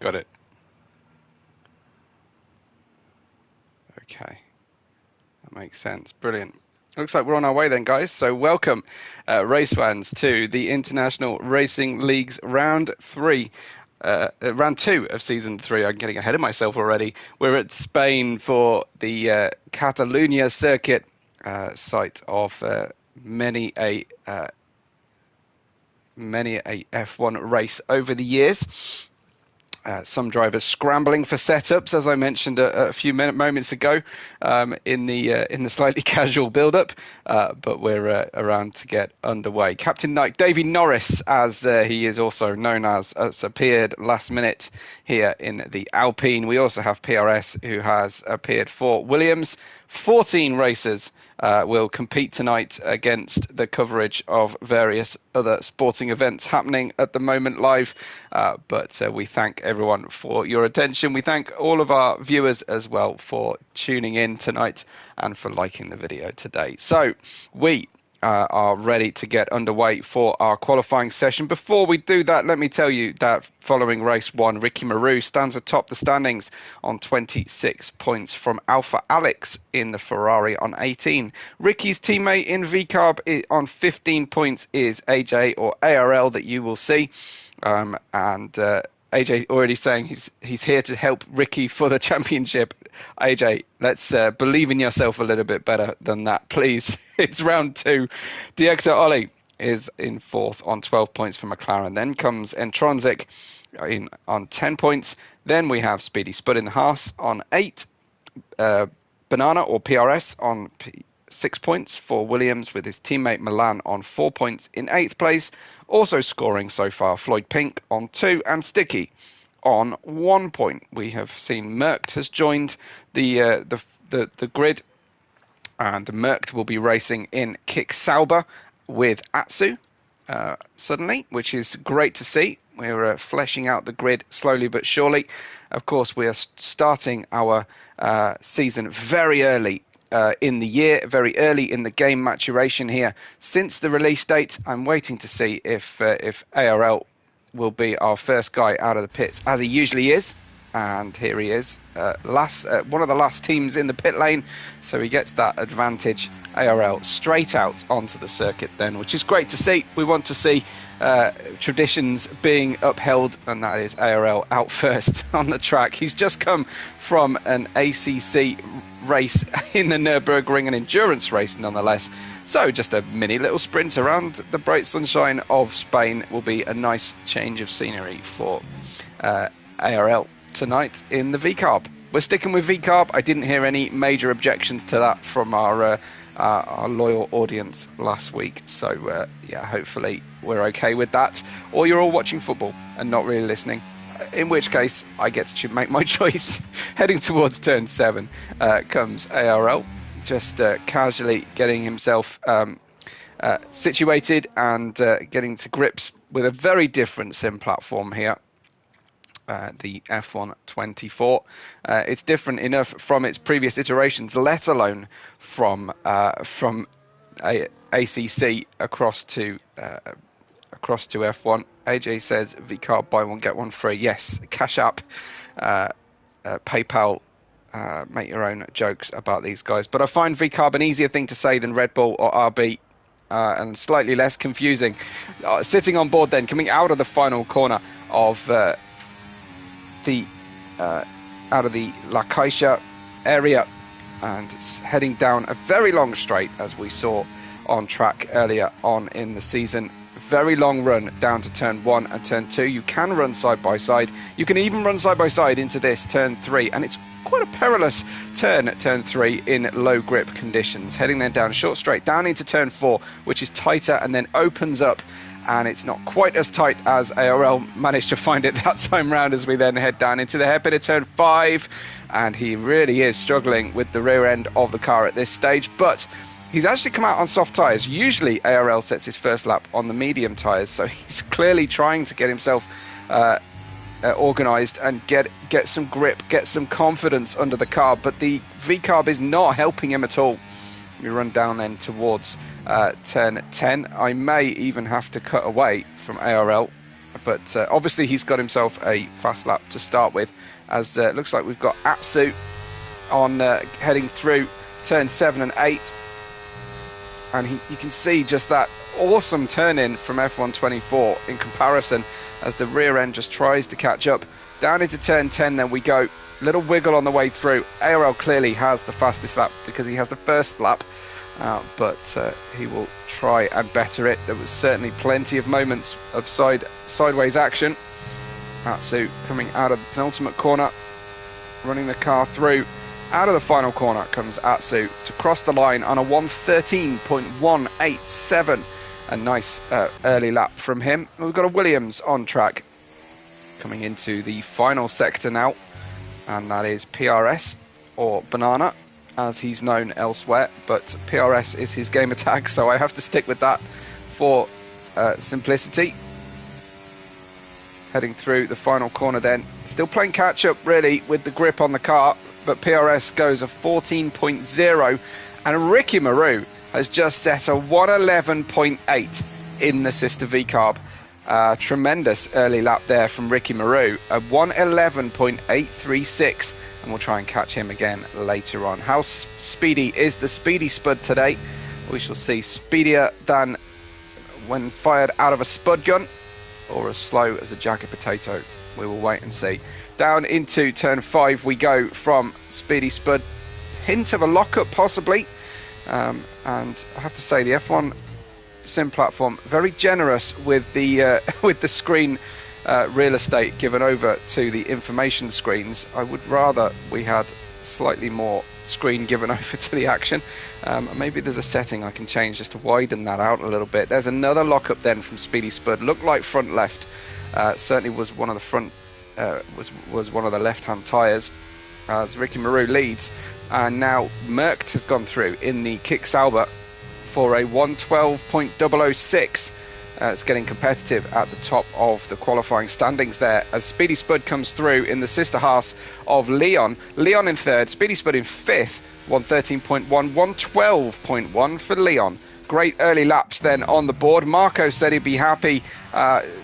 Got it. Okay. That makes sense. Brilliant. Looks like we're on our way then, guys. So welcome, race fans, to the International Racing League's round two of season 3. I'm getting ahead of myself already. We're at Spain for the Catalunya circuit, site of many a F1 race over the years. Some drivers scrambling for setups, as I mentioned a few moments ago, in the slightly casual build-up, but we're around to get underway. Captain Nike Davy Norris, as he is also known as, has appeared last minute here in the Alpine. We also have PRS, who has appeared for Williams. 14 racers will compete tonight against the coverage of various other sporting events happening at the moment live. But we thank everyone for your attention. We thank all of our viewers as well for tuning in tonight and for liking the video today. So we are ready to get underway for our qualifying session. Before we do that, let me tell you that following race 1, Ricky Maru stands atop the standings on 26 points from Alpha Alex in the Ferrari on 18. Ricky's teammate in VCarb on 15 points is AJ, or ARL, that you will see. AJ already saying he's here to help Ricky for the championship. AJ, let's believe in yourself a little bit better than that, please. It's round 2. Diego Oli is in 4th on 12 points for McLaren. Then comes Entronzik on 10 points. Then we have Speedy Spud in the Haas on 8. Banana, or PRS, on 6 points for Williams, with his teammate Milan on 4 points in 8th place. Also scoring so far, Floyd Pink on 2 and Sticky on 1 point. We have seen Merckx has joined the grid, and Merckx will be racing in Kick Sauber with Atsu suddenly, which is great to see. We're fleshing out the grid slowly but surely. Of course, we are starting our season very early in the year, very early in the game maturation here. Since the release date, I'm waiting to see if ARL will be our first guy out of the pits, as he usually is. And here he is, one of the last teams in the pit lane, so he gets that advantage. ARL straight out onto the circuit then, which is great to see. We want to see traditions being upheld, and that is ARL out first on the track. He's just come from an ACC race in the Nürburgring, an endurance race nonetheless. So just a mini little sprint around the bright sunshine of Spain will be a nice change of scenery for ARL tonight in the VCarb. We're sticking with VCarb. I didn't hear any major objections to that from our loyal audience last week. So, yeah, hopefully we're okay with that. Or you're all watching football and not really listening, in which case I get to make my choice. Heading towards turn 7 comes ARL, just casually getting himself situated and getting to grips with a very different sim platform here. The F1 24. It's different enough from its previous iterations, let alone from ACC across to F1. AJ says VCarb buy one get one free. Yes, Cash App, PayPal. Make your own jokes about these guys, but I find VCarb an easier thing to say than Red Bull or RB. And slightly less confusing. Sitting on board then, coming out of the final corner of out of the La Caixa area and heading down a very long straight, as we saw on track earlier on in the season. Very long run down to turn 1 and turn 2. You can run side by side. You can even run side by side into this turn 3, and it's quite a perilous turn at turn 3 in low grip conditions. Heading then down short straight down into turn 4, which is tighter and then opens up, and it's not quite as tight as ARL managed to find it that time round, as we then head down into the hairpin of turn 5. And he really is struggling with the rear end of the car at this stage, but he's actually come out on soft tyres. Usually ARL sets his first lap on the medium tyres, so he's clearly trying to get himself organised and get some grip, get some confidence under the car, but the VCarb is not helping him at all. We run down then towards turn 10. I may even have to cut away from ARL but obviously he's got himself a fast lap to start with, as it looks like we've got Atsu on heading through turn 7 and 8, and you can see just that awesome turn in from F124 in comparison, as the rear end just tries to catch up. Down into turn 10 then we go, little wiggle on the way through. ARL clearly has the fastest lap because he has the first lap, but he will try and better it. There was certainly plenty of moments of sideways action. Atsu coming out of the penultimate corner, running the car through. Out of the final corner comes Atsu to cross the line on a 1:13.187. A nice early lap from him. We've got a Williams on track coming into the final sector now, and that is PRS, or Banana as he's known elsewhere, but PRS is his gamer tag, so I have to stick with that for simplicity. Heading through the final corner then, still playing catch up really with the grip on the car, but PRS goes a 14.0, and Ricky Maru has just set a 1:11.8 in the sister V-Carb. Tremendous early lap there from Ricky Maru, a 1:11.836, and we'll try and catch him again later on. How speedy is the Speedy Spud today? We shall see. Speedier than when fired out of a spud gun, or as slow as a jacket potato. We will wait and see. Down into turn 5 we go from Speedy Spud. Hint of a lockup possibly, and I have to say the F1 sim platform very generous with the screen real estate given over to the information screens. I would rather we had slightly more screen given over to the action. Maybe there's a setting I can change just to widen that out a little bit. There's another lockup then from Speedy Spud. Looked like front left. Certainly was one of the front was one of the left-hand tyres, as Ricky Maru leads, and now Merckx has gone through in the Kick Sauber for a 1:12.006. It's getting competitive at the top of the qualifying standings there, as Speedy Spud comes through in the sister Haas of Leon. Leon in third, Speedy Spud in fifth, 1:13.1, 1:12.1 for Leon. Great early laps then on the board. Marco said he'd be happy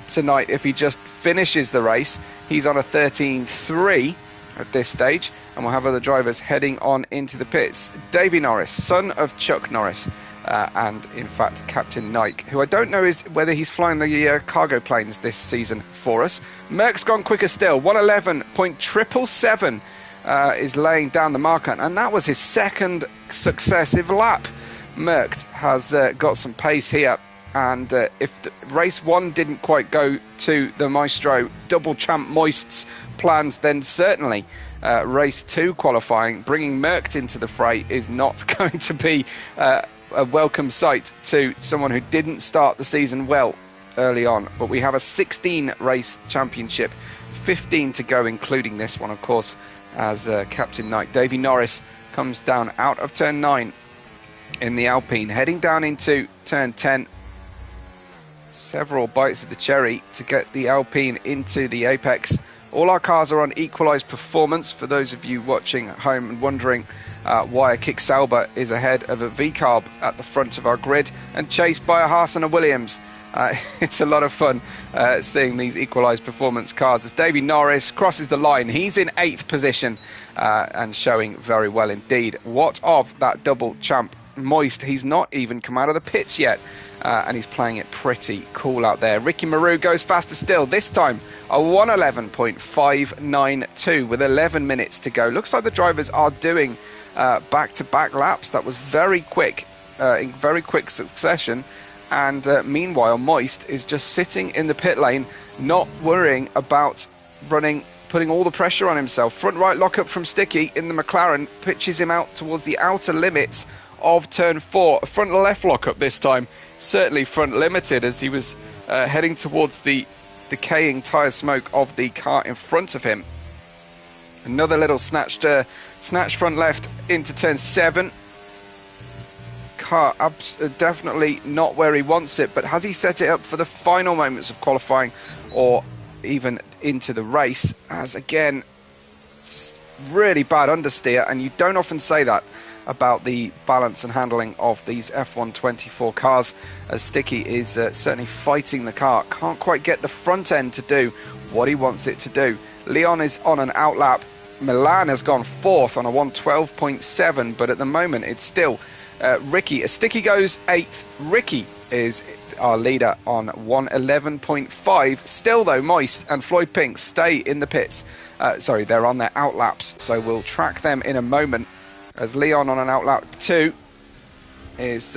tonight if he just finishes the race. He's on a 13.3 at this stage, and we'll have other drivers heading on into the pits. Davey Norris, son of Chuck Norris, and in fact Captain Nike, who I don't know is whether he's flying the cargo planes this season for us. Merck's gone quicker still, 1:11.777 is laying down the marker, and that was his second successive lap. Merckx has got some pace here, and if race 1 didn't quite go to the Maestro double champ Moist's plans, then certainly race 2 qualifying, bringing Merckx into the fray, is not going to be a welcome sight to someone who didn't start the season well early on. But we have a 16 race championship, 15 to go, including this one, of course, as Captain Nike. Davey Norris comes down out of turn 9 in the Alpine, heading down into turn 10. Several bites of the cherry to get the Alpine into the apex. All our cars are on equalised performance, for those of you watching at home and wondering why a Kick Sauber is ahead of a V-Carb at the front of our grid and chased by a Haas and a Williams. It's a lot of fun seeing these equalised performance cars as Davey Norris crosses the line. He's in 8th position and showing very well indeed. What of that double champ Moist? He's not even come out of the pits yet, and he's playing it pretty cool out there. Ricky Maru goes faster still, this time a 1:11.592 with 11 minutes to go. Looks like the drivers are doing back-to-back laps. That was very quick, in very quick succession, and meanwhile Moist is just sitting in the pit lane, not worrying about putting all the pressure on himself. Front right lockup from Sticky in the McLaren pitches him out towards the outer limits of turn 4. A front left lockup this time, certainly front limited, as he was heading towards the decaying tyre smoke of the car in front of him. Another little snatch front left into turn 7. Car definitely not where he wants it, but has he set it up for the final moments of qualifying or even into the race? As again, really bad understeer, and you don't often say that about the balance and handling of these F124 cars, as Sticky is certainly fighting the car. Can't quite get the front end to do what he wants it to do. Leon is on an outlap. Milan has gone fourth on a 112.7, but at the moment it's still Ricky. As Sticky goes eighth, Ricky is our leader on 111.5. Still though, Moist and Floyd Pink stay in the pits. Sorry, they're on their outlaps, so we'll track them in a moment. As Leon on an outlap 2 is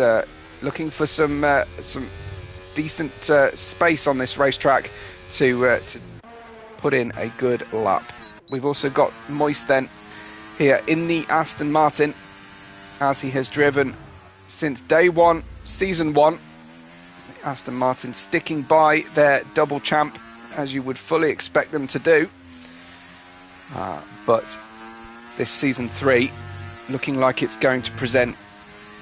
looking for some decent space on this racetrack to put in a good lap. We've also got Moist then here in the Aston Martin, as he has driven since day one, season 1. Aston Martin sticking by their double champ, as you would fully expect them to do. But this season 3 looking like it's going to present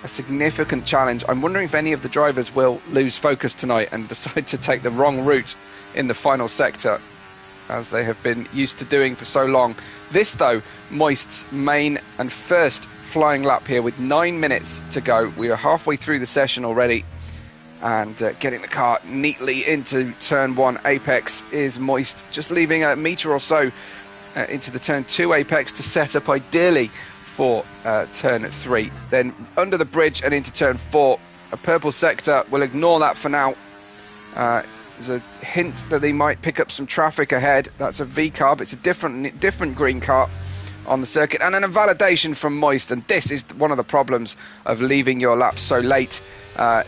a significant challenge. I'm wondering if any of the drivers will lose focus tonight and decide to take the wrong route in the final sector, as they have been used to doing for so long. This though, Moist's main and first flying lap here with 9 minutes to go. We are halfway through the session already, and getting the car neatly into turn 1 apex is Moist, just leaving a metre or so into the turn 2 apex to set up ideally for turn 3. Then under the bridge and into turn 4, a purple sector. We'll ignore that for now. There's a hint that they might pick up some traffic ahead. That's a V-carb. It's a different green car on the circuit, and an invalidation from Moist. And this is one of the problems of leaving your lap so late,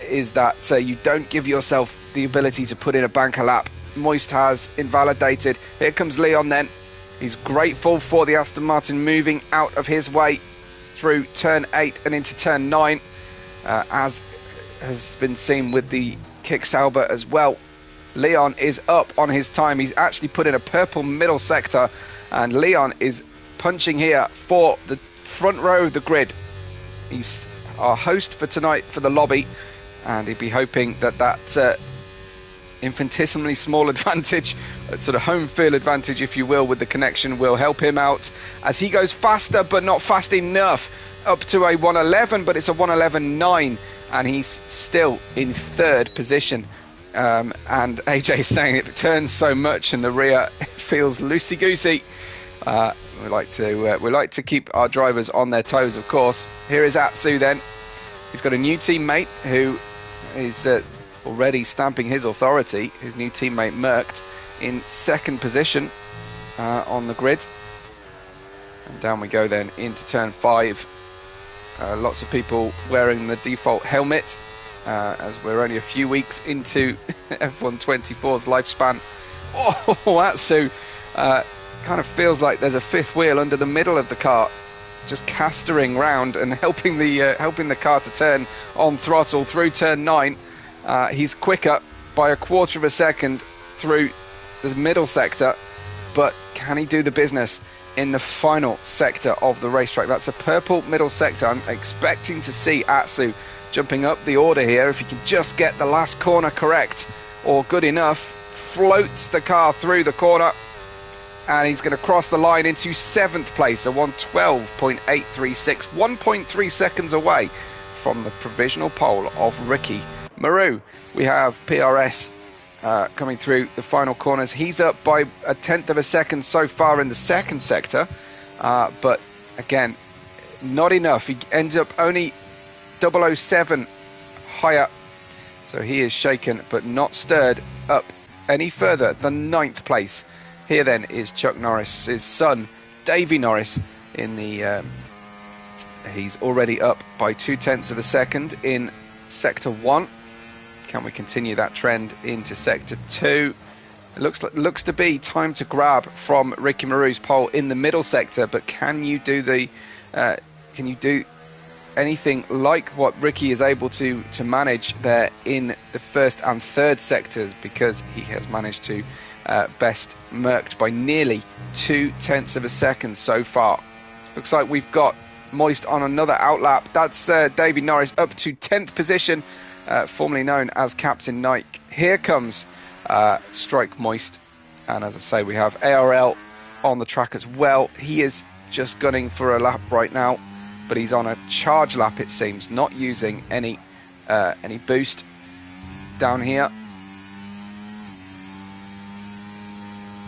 is that you don't give yourself the ability to put in a banker lap. Moist has invalidated. Here comes Leon then. He's grateful for the Aston Martin moving out of his way through turn 8 and into turn 9, as has been seen with the Kick Sauber as well. Leon is up on his time. He's actually put in a purple middle sector, and Leon is punching here for the front row of the grid. He's our host for tonight for the lobby, and he'd be hoping that infinitesimally small advantage, sort of home field advantage if you will, with the connection will help him out as he goes faster but not fast enough, up to a 111, but it's a 111.9, and he's still in third position. And AJ's saying it turns so much in the rear, it feels loosey-goosey. We like to keep our drivers on their toes, of course. Here is Atsu then. He's got a new teammate who is already stamping his authority. His new teammate Merckx in second position on the grid. And down we go then into turn 5. Lots of people wearing the default helmet, as we're only a few weeks into F124's lifespan. Oh, Atsu kind of feels like there's a fifth wheel under the middle of the car, just castering round and helping the car to turn on throttle through turn 9. He's quicker by a quarter of a second through the middle sector, but can he do the business in the final sector of the racetrack? That's a purple middle sector. I'm expecting to see Atsu jumping up the order here. If he can just get the last corner correct or good enough, floats the car through the corner, and he's going to cross the line into 7th place, a 112.836, 1.3 seconds away from the provisional pole of Ricky Maru. We have PRS coming through the final corners. He's up by a 1/10 of a second so far in the second sector, but again, not enough. He ends up only 007 higher, so he is shaken but not stirred up any further than 9th place. Here then is Chuck Norris's son, Davey Norris, in the he's already up by 0.2 of a second in sector 1. Can we continue that trend into sector 2? It looks to be time to grab from Ricky Maru's pole in the middle sector, but can you do anything like what Ricky is able to manage there in the first and third sectors, because he has managed to best Merckx by nearly 0.2 of a second so far. Looks like we've got Moist on another outlap. That's Davey Norris up to 10th position, formerly known as Captain Nike. Here comes Strike Moist, and as I say, we have ARL on the track as well. He is just gunning for a lap right now. but he's on a charge lap, it seems, not using any boost down here.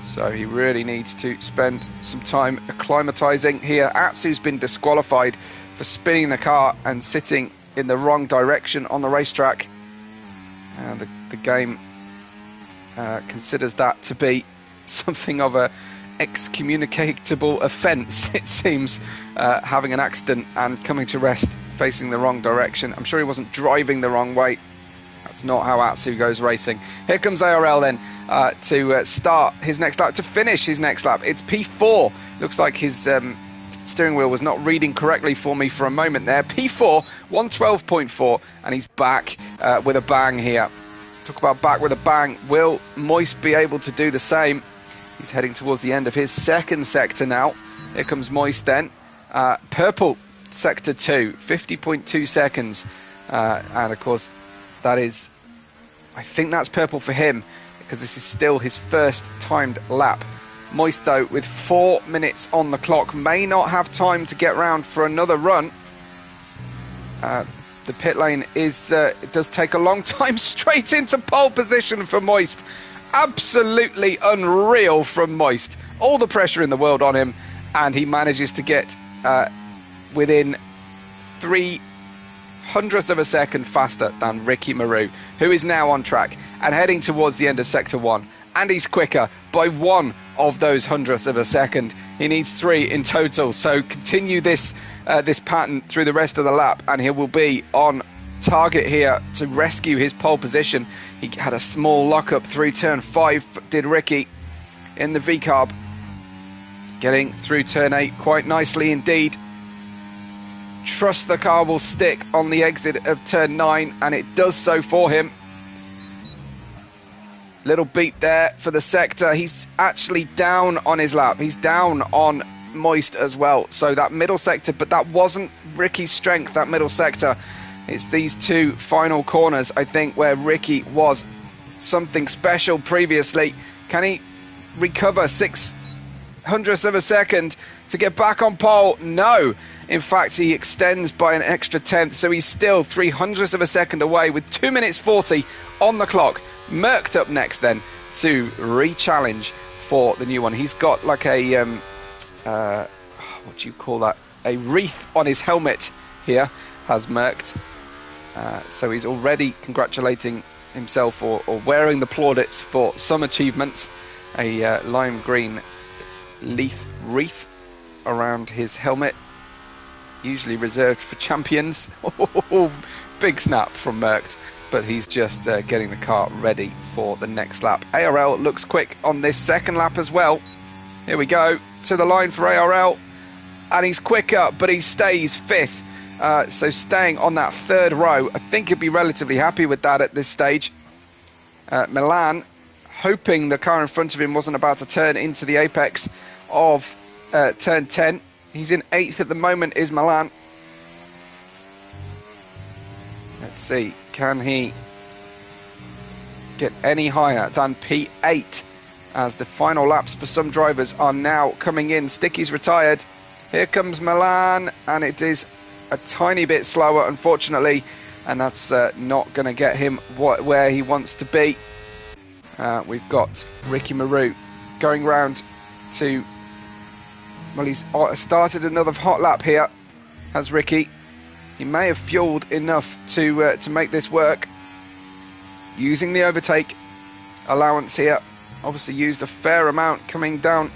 So he really needs to spend some time acclimatizing here. Atsu's been disqualified for spinning the car and sitting in the wrong direction on the racetrack. And the game considers that to be something of a excommunicatable offence, it seems, having an accident and coming to rest facing the wrong direction. I'm sure he wasn't driving the wrong way. That's not how Atsu goes racing. Here comes ARL then to start his next lap, to finish his next lap. It's P4. Looks like his steering wheel was not reading correctly for me for a moment there. P4, 112.4, and he's back with a bang here. Talk about back with a bang. Will Moist be able to do the same? He's heading towards the end of his second sector now. Here comes Moist then. Purple, sector 2, 50.2 seconds. And of course, that is, I think that's purple for him, because this is still his first timed lap. Moist, though, with 4 minutes on the clock, may not have time to get round for another run. The pit lane is it does take a long time. Straight into pole position for Moist. Absolutely unreal from Moist. All the pressure in the world on him, and he manages to get within 0.03 of a second faster than Ricky Maru, who is now on track and heading towards the end of sector 1. And he's quicker by 1 of those hundredths of a second. He needs 3 in total. So continue this pattern through the rest of the lap, and he will be on target here to rescue his pole position. He had a small lockup through turn 5, did Ricky, in the V-carb. Getting through turn 8 quite nicely indeed. Trust the car will stick on the exit of turn 9, and it does so for him. Little beep there for the sector. He's actually down on his lap. He's down on Moist as well. So that middle sector, but that wasn't Ricky's strength, that middle sector. It's these 2 final corners, I think, where Ricky was something special previously. Can he recover 0.06 of a second to get back on pole? No. In fact, he extends by an extra 10th, so he's still 0.03 of a second away with 2 minutes 40 on the clock. Mercked up next then to re-challenge for the new one. He's got like a what do you call that, a wreath on his helmet here, has Mercked. So he's already congratulating himself or wearing the plaudits for some achievements. A lime green leaf wreath around his helmet, usually reserved for champions. Big snap from Mercked. But he's just getting the car ready for the next lap. ARL looks quick on this second lap as well. Here we go, to the line for ARL. And he's quicker, but he stays 5th. So staying on that 3rd row, I think he'd be relatively happy with that at this stage. Milan, hoping the car in front of him wasn't about to turn into the apex of turn 10. He's in 8th at the moment, is Milan. Let's see, can he get any higher than P8 as the final laps for some drivers are now coming in. Sticky's retired. Here comes Milan, and it is a tiny bit slower, unfortunately, and that's not going to get him where he wants to be. We've got Ricky Maru going round to, well, he's started another hot lap here, has Ricky. He may have fueled enough to make this work. Using the overtake allowance here. Obviously used a fair amount coming down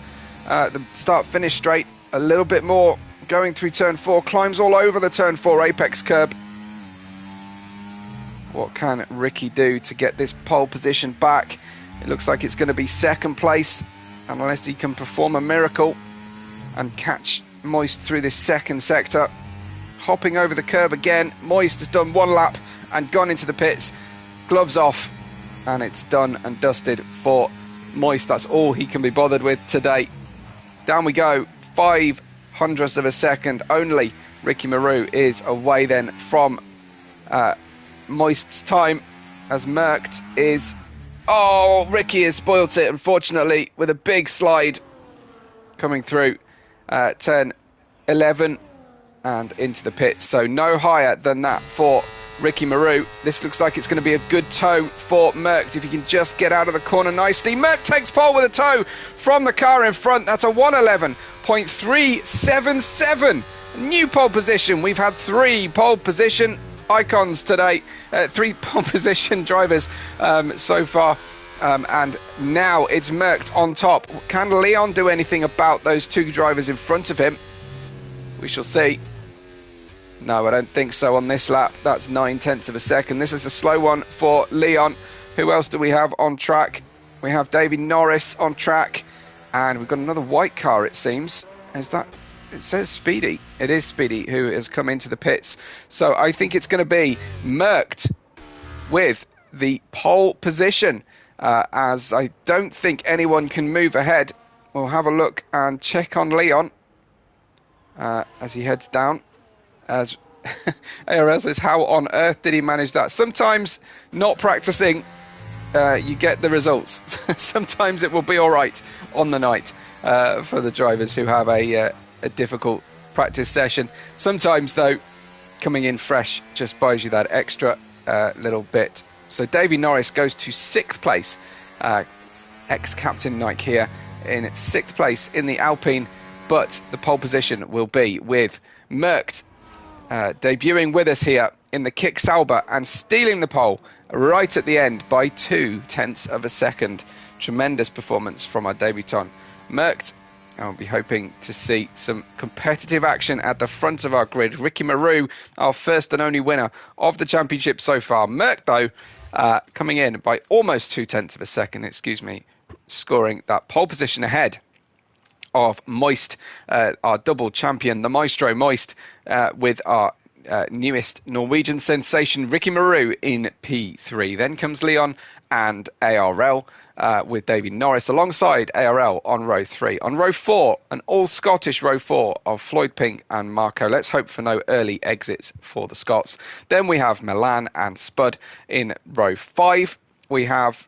the start-finish straight. A little bit more going through turn 4. Climbs all over the turn 4 apex curb. What can Ricky do to get this pole position back? It looks like it's going to be 2nd place, unless he can perform a miracle and catch Moist through this 2nd sector. Hopping over the curb again. Moist has done 1 lap and gone into the pits. Gloves off, and it's done and dusted for Moist. That's all he can be bothered with today. Down we go. 0.05 of a second only. Ricky Maru is away then from Moist's time, as Mercked is... Oh, Ricky has spoilt it, unfortunately, with a big slide coming through turn 11. and into the pits. So no higher than that for Ricky Marou. This looks like it's going to be a good tow for Merckx if he can just get out of the corner nicely. Merckx takes pole with a tow from the car in front. That's a 111.377. New pole position. We've had 3 pole position icons today, 3 pole position drivers so far. And now it's Merckx on top. Can Leon do anything about those 2 drivers in front of him? We shall see. No, I don't think so on this lap. That's 9/10 of a second. This is a slow one for Leon. Who else do we have on track? We have Davy Norris on track. And we've got another white car, it seems. Is that... It says Speedy. It is Speedy who has come into the pits. So I think it's going to be Merckx with the pole position. As I don't think anyone can move ahead. We'll have a look and check on Leon as he heads down. As ARS says, how on earth did he manage that? Sometimes not practicing, you get the results. Sometimes it will be all right on the night for the drivers who have a difficult practice session. Sometimes, though, coming in fresh just buys you that extra little bit. So Davy Norris goes to 6th place. Ex-captain Nike here in 6th place in the Alpine. But the pole position will be with Merckx debuting with us here in the Kick Sauber and stealing the pole right at the end by 0.2 of a second. Tremendous performance from our debutant Merckx. I'll be hoping to see some competitive action at the front of our grid. Ricky Marou, our first and only winner of the championship so far. Merckx, though, coming in by almost 0.2 of a second, scoring that pole position ahead of Moist, our double champion, the Maestro Moist, with our newest Norwegian sensation, Ricky Marou, in P3. Then comes Leon and ARL with Davy Norris alongside ARL on row 3. On row 4, an all-Scottish row 4 of Floyd Pink and Marco. Let's hope for no early exits for the Scots. Then we have Milan and Spud in row 5. We have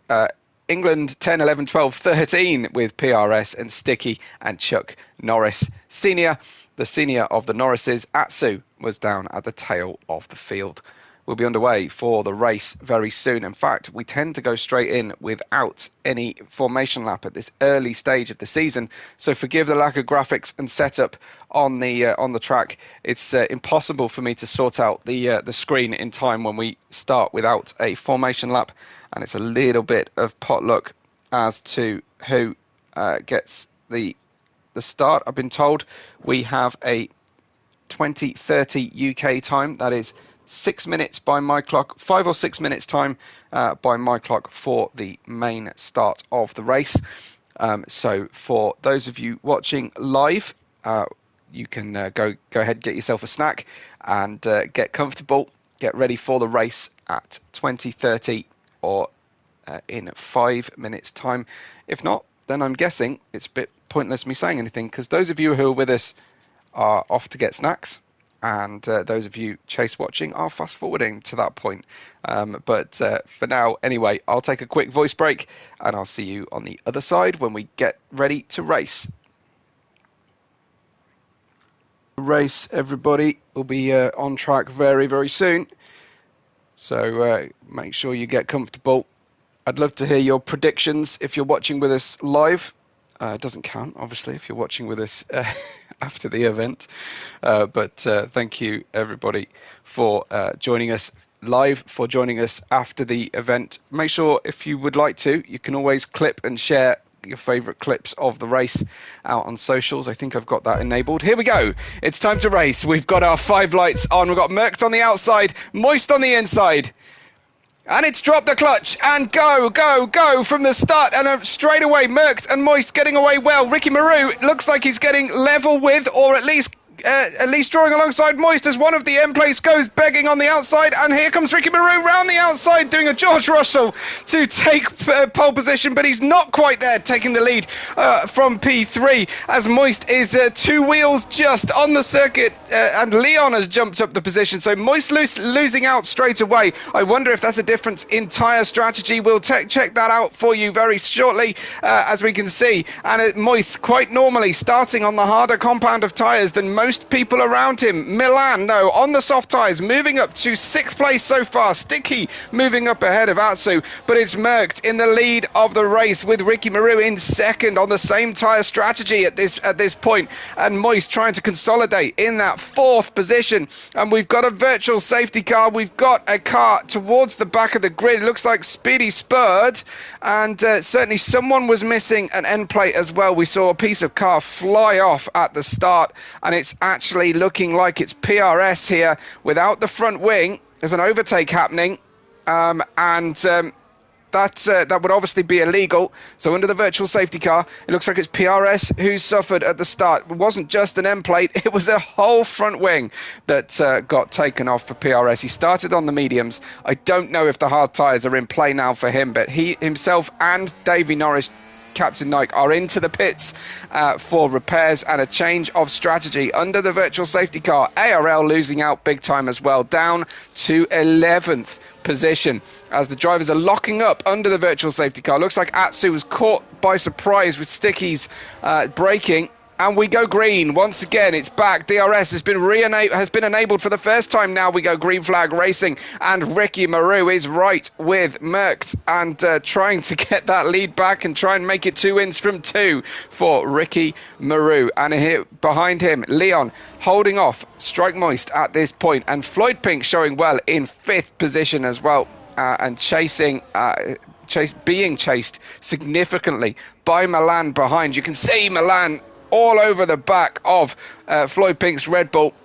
England 10, 11, 12, 13 with PRS and Sticky and Chuck Norris Senior. The senior of the Norrises, Atsu, was down at the tail of the field. We'll be underway for the race very soon. In fact, we tend to go straight in without any formation lap at this early stage of the season. So forgive the lack of graphics and setup on the track. It's impossible for me to sort out the screen in time when we start without a formation lap, and it's a little bit of potluck as to who gets the start. I've been told we have a 20:30 UK time. That is 6 minutes by my clock, 5 or 6 minutes time by my clock for the main start of the race. So for those of you watching live, you can go ahead and get yourself a snack and get comfortable, get ready for the race at 20:30 or in 5 minutes time. If not, then I'm guessing it's a bit pointless me saying anything, because those of you who are with us are off to get snacks, and those of you chase watching are fast forwarding to that point. But for now, anyway, I'll take a quick voice break and I'll see you on the other side when we get ready to race. Race, everybody, will be on track very, very soon. So make sure you get comfortable. I'd love to hear your predictions if you're watching with us live. It doesn't count, obviously, if you're watching with us after the event. But thank you, everybody, for joining us live, for joining us after the event. Make sure, if you would like to, you can always clip and share your favourite clips of the race out on socials. I think I've got that enabled. Here we go. It's time to race. We've got our 5 lights on. We've got Merckx on the outside, Moist on the inside. And it's dropped the clutch and go from the start, and straight away Merckx and Moist getting away well. Ricky Marou looks like he's getting level with, or at least drawing alongside Moist as one of the end place goes begging on the outside, and here comes Ricky Marou round the outside doing a George Russell to take pole position, but he's not quite there, taking the lead from P3 as Moist is 2 wheels just on the circuit, and Leon has jumped up the position, so Moist losing out straight away. I wonder if that's a difference in tyre strategy. We'll check that out for you very shortly, as we can see, and Moist quite normally starting on the harder compound of tyres than most most people around him. Milan, no, on the soft tyres, moving up to 6th place so far. Sticky moving up ahead of Atsu, but it's Merckx in the lead of the race with Ricky Maru in second on the same tyre strategy at this point, and Moist trying to consolidate in that 4th position. And we've got a virtual safety car. We've got a car towards the back of the grid. It looks like Speedy spurred, and certainly someone was missing an end plate as well. We saw a piece of car fly off at the start, and it's actually looking like it's PRS here without the front wing. There's an overtake happening, that would obviously be illegal. So under the virtual safety car, it looks like it's PRS who suffered at the start. It wasn't just an end plate, it was a whole front wing that got taken off for PRS. He started on the mediums. I don't know if the hard tyres are in play now for him, but he himself and Davey Norris, Captain Nike, are into the pits for repairs and a change of strategy under the virtual safety car. ARL losing out big time as well, down to 11th position as the drivers are locking up under the virtual safety car. Looks like Atsu was caught by surprise with Sticky's braking. And we go green once again. It's back. DRS has been enabled for the first time. Now we go green flag racing, and Ricky Maru is right with Merckx and trying to get that lead back and try and make it 2 wins from 2 for Ricky Maru. And here behind him, Leon holding off Strike Moist at this point, and Floyd Pink showing well in 5th position as well, and being chased significantly by Milan behind. You can see Milan all over the back of Floyd Pink's Red Bull.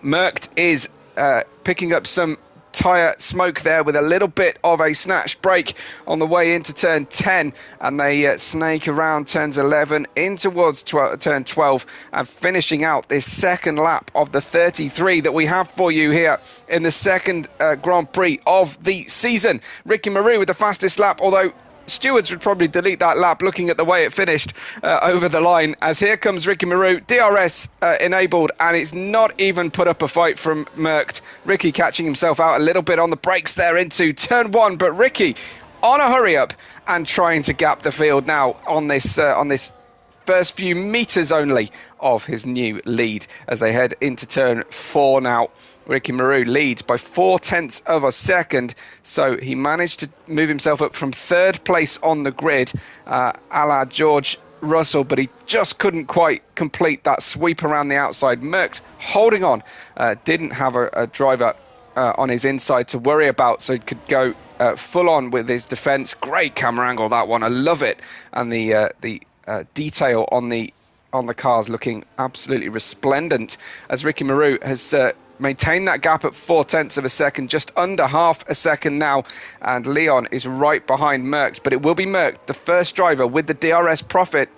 Merckx is picking up some tyre smoke there with a little bit of a snatch brake on the way into turn 10, and they snake around turns 11 in towards turn 12, and finishing out this second lap of the 33 that we have for you here in the second Grand Prix of the season. Ricky Maru with the fastest lap, although stewards would probably delete that lap looking at the way it finished over the line, as here comes Ricky Maru, DRS enabled, and it's not even put up a fight from Merckx. Ricky catching himself out a little bit on the brakes there into turn 1, but Ricky on a hurry up and trying to gap the field now on this first few meters only of his new lead as they head into turn 4 now. Ricky Maru leads by 0.4 of a second, so he managed to move himself up from 3rd place on the grid, a la George Russell, but he just couldn't quite complete that sweep around the outside. Merckx holding on, didn't have a driver on his inside to worry about, so he could go full on with his defence. Great camera angle, that one, I love it, and the detail on the cars looking absolutely resplendent as Ricky Maru has maintain that gap at 0.4 of a second, just under half a second now, and Leon is right behind Merckx, but it will be Merckx, the first driver with the DRS profit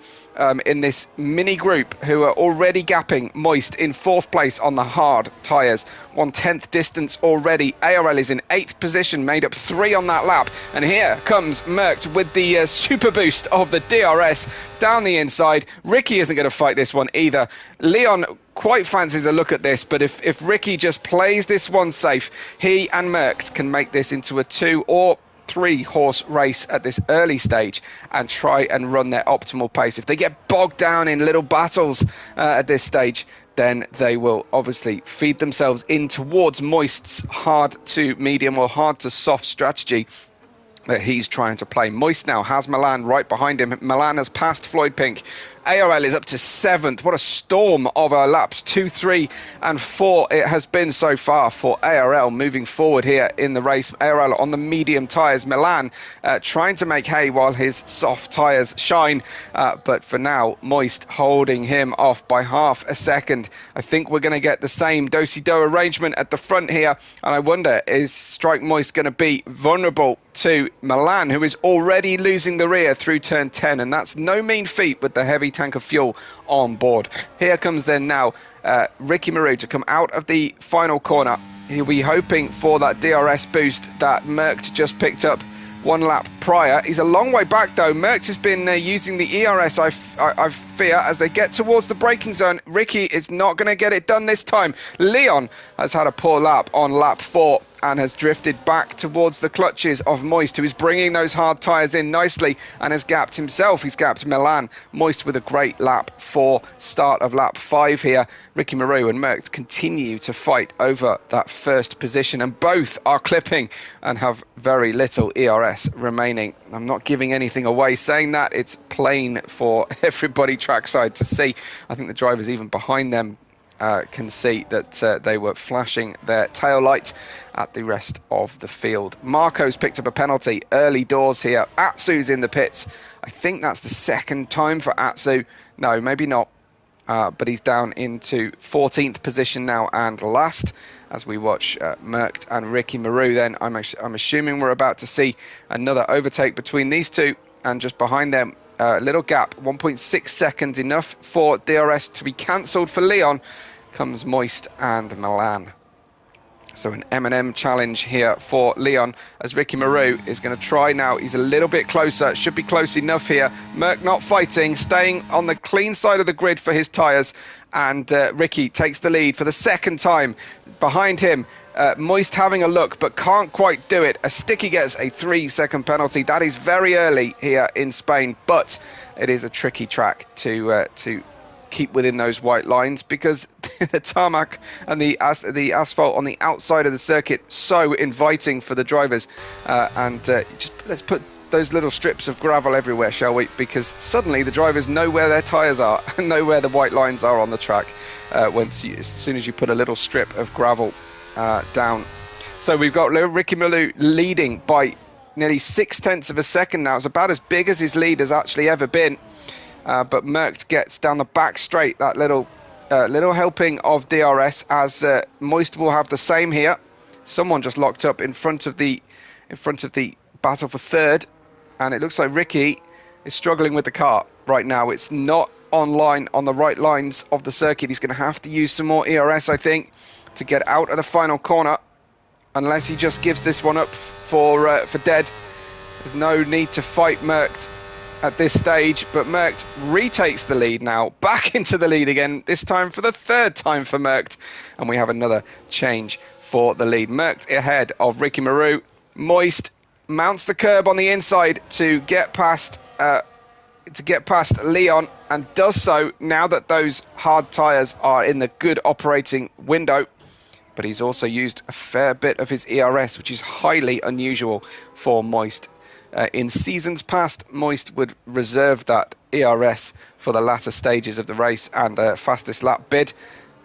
in this mini group, who are already gapping Moist in 4th place on the hard tyres. 1/10 distance already. ARL is in 8th position, made up 3 on that lap, and here comes Merckx with the super boost of the DRS down the inside. Ricky isn't going to fight this one either. Leon quite fancies a look at this, but if Ricky just plays this one safe, he and Merckx can make this into a 2 or 3 horse race at this early stage and try and run their optimal pace. If they get bogged down in little battles at this stage, then they will obviously feed themselves in towards Moist's hard to medium or hard to soft strategy that he's trying to play. Moist now has Milan right behind him. Milan has passed Floyd Pink. ARL is up to 7th. What a storm of laps 2, 3 and 4 it has been so far for ARL moving forward here in the race. ARL on the medium tyres. Milan trying to make hay while his soft tyres shine, but for now Moist holding him off by half a second. I think we're going to get the same do-si-do arrangement at the front here, and I wonder, is Strike Moist going to be vulnerable to Milan, who is already losing the rear through turn 10, and that's no mean feat with the heavy tank of fuel on board. Here comes then now Ricky Maru to come out of the final corner. He'll be hoping for that DRS boost that Merckx just picked up 1 lap prior. He's a long way back though. Merckx has been using the ERS, I fear, as they get towards the braking zone. Ricky is not going to get it done this time. Leon has had a poor lap on lap 4 and has drifted back towards the clutches of Moist, who is bringing those hard tyres in nicely and has gapped himself. He's gapped Milan. Moist with a great lap for start of lap 5 here. Ricky Moreau and Merckx continue to fight over that first position, and both are clipping and have very little ERS remaining. I'm not giving anything away saying that. It's plain for everybody trackside to see. I think the drivers even behind them can see that they were flashing their tail light at the rest of the field. Marco's picked up a penalty early doors here. Atsu's in the pits. I think that's the second time for Atsu. No, maybe not. But he's down into 14th position now and last as we watch Merckx and Ricky Moreau. Then I'm assuming we're about to see another overtake between these two, and just behind them little gap, 1.6 seconds, enough for DRS to be cancelled for Leon, comes Moist and Milan. So an M&M challenge here for Leon as Ricky Moreau is going to try now. He's a little bit closer, should be close enough here. Merck not fighting, staying on the clean side of the grid for his tyres, and Ricky takes the lead for the second time. Behind him, Moist having a look but can't quite do it. A Sticky gets a 3-second penalty. That is very early here in Spain, but it is a tricky track to keep within those white lines because the tarmac and the asphalt on the outside of the circuit so inviting for the drivers, just let's put those little strips of gravel everywhere, shall we, because suddenly the drivers know where their tyres are and know where the white lines are on the track as soon as you put a little strip of gravel down. So we've got Ricky Moreau leading by nearly 0.6 of a second now. It's about as big as his lead has actually ever been. But Merckx gets down the back straight, that little helping of DRS, as Moist will have the same here. Someone just locked up in front of the battle for third, and it looks like Ricky is struggling with the car right now. It's not on the right lines of the circuit. He's going to have to use some more ERS, I think, to get out of the final corner, unless he just gives this one up for dead. There's no need to fight Merckx at this stage, but Merckx retakes the lead now, back into the lead again, this time for the third time for Merckx, and we have another change for the lead. Merckx ahead of Ricky Moreau. Moist mounts the curb on the inside to get past Leon, and does so now that those hard tyres are in the good operating window. But he's also used a fair bit of his ERS, which is highly unusual for Moist. In seasons past, Moist would reserve that ERS for the latter stages of the race and fastest lap bid.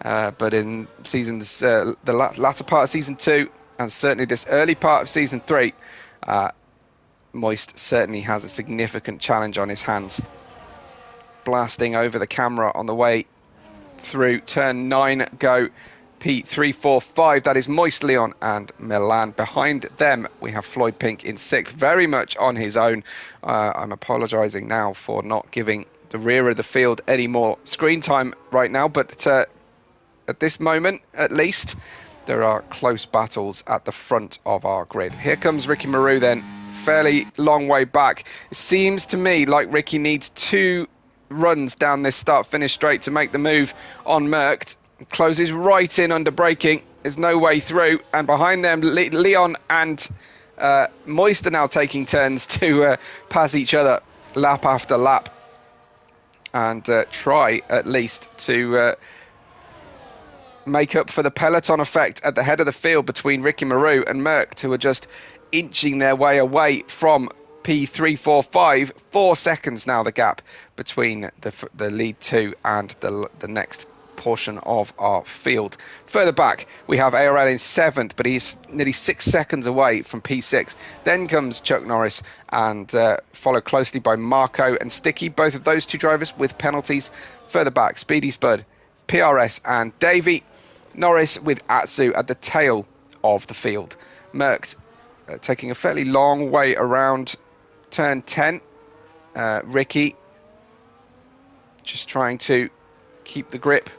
But in seasons, the latter part of season 2 and certainly this early part of season 3, Moist certainly has a significant challenge on his hands. Blasting over the camera on the way through turn 9, go P345, that is Moist, Leon and Milan. Behind them we have Floyd Pink in 6th, very much on his own. I'm apologising now for not giving the rear of the field any more screen time right now, but at this moment at least there are close battles at the front of our grid. Here comes Ricky Moreau then, fairly long way back. It seems to me like Ricky needs 2 runs down this start-finish straight to make the move on Merckx. Closes right in under braking. There's no way through. And behind them, Leon and Moist are now taking turns to pass each other lap after lap. And try, at least, to make up for the peloton effect at the head of the field between Ricky Moreau and Merckx, who are just inching their way away from P345. 4 seconds now, the gap between the lead 2 and the next portion of our field. Further back we have ARL in 7th, but he's nearly 6 seconds away from P6. Then comes Chuck Norris, and followed closely by Marco and Sticky, both of those 2 drivers with penalties. Further back, Speedy Spud, PRS and Davey. Norris with Atsu at the tail of the field. Merckx taking a fairly long way around turn 10. Ricky just trying to keep the grip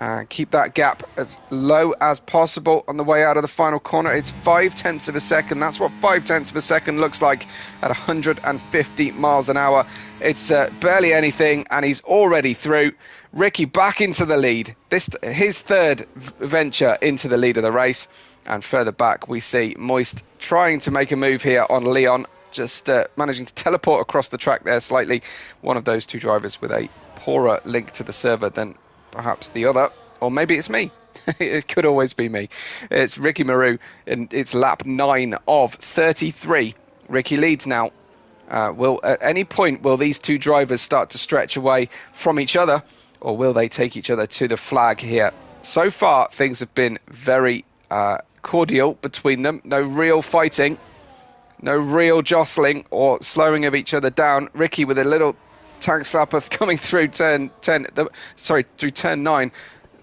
and keep that gap as low as possible on the way out of the final corner. It's 0.5 of a second. That's what 0.5 of a second looks like at 150 miles an hour. It's barely anything, and he's already through. Ricky back into the lead. This his third venture into the lead of the race. And further back, we see Moist trying to make a move here on Leon, just managing to teleport across the track there slightly. One of those two drivers with a poorer link to the server than perhaps the other, or maybe it's me. It could always be me. It's Ricky Maru, and it's lap 9 of 33. Ricky leads now. At any point, will these two drivers start to stretch away from each other, or will they take each other to the flag here? So far, things have been very cordial between them. No real fighting, no real jostling or slowing of each other down. Ricky with a little tank slapper coming through turn 9.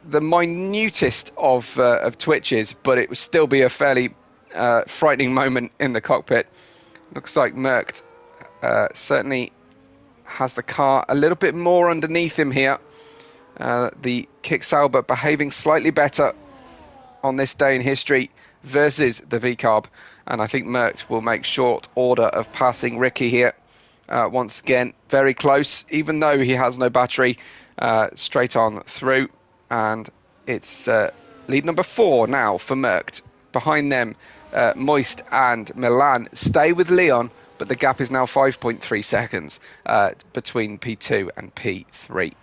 The minutest of twitches, but it would still be a fairly frightening moment in the cockpit. Looks like Merckx certainly has the car a little bit more underneath him here. The Kick Sauber behaving slightly better on this day in history versus the V-Carb, and I think Merckx will make short order of passing Ricky here. Once again, very close, even though he has no battery, straight on through, and it's lead number 4 now for Merckx. Behind them, Moist and Milan stay with Leon, but the gap is now 5.3 seconds between P2 and P3.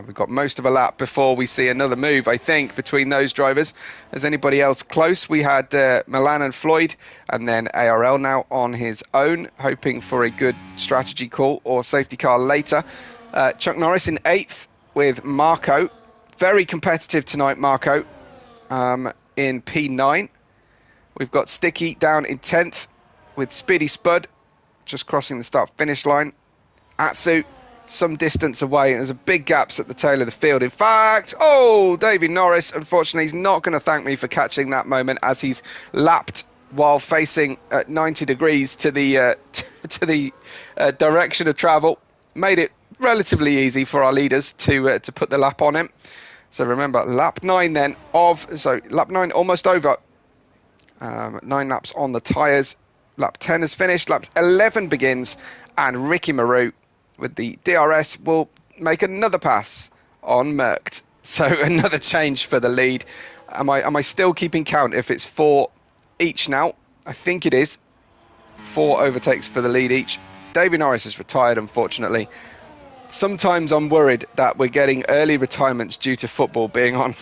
We've got most of a lap before we see another move, I think, between those drivers. Is anybody else close? We had Milan and Floyd, and then ARL now on his own, hoping for a good strategy call or safety car later. Chuck Norris in 8th with Marco. Very competitive tonight, Marco, in P9. We've got Sticky down in 10th with Speedy Spud, just crossing the start-finish line. Atsu some distance away. There's a big gaps at the tail of the field. In fact, Davy Norris, unfortunately, he's not going to thank me for catching that moment, as he's lapped while facing 90 degrees to the direction of travel. Made it relatively easy for our leaders to put the lap on him. So remember, lap 9 then lap 9 almost over. 9 laps on the tyres. Lap 10 is finished. Lap 11 begins, and Ricky Maru with the DRS will make another pass on Merckx. So another change for the lead. Am I still keeping count if it's 4 each now? I think it is. 4 overtakes for the lead each. Davy Norris is retired, unfortunately. Sometimes I'm worried that we're getting early retirements due to football being on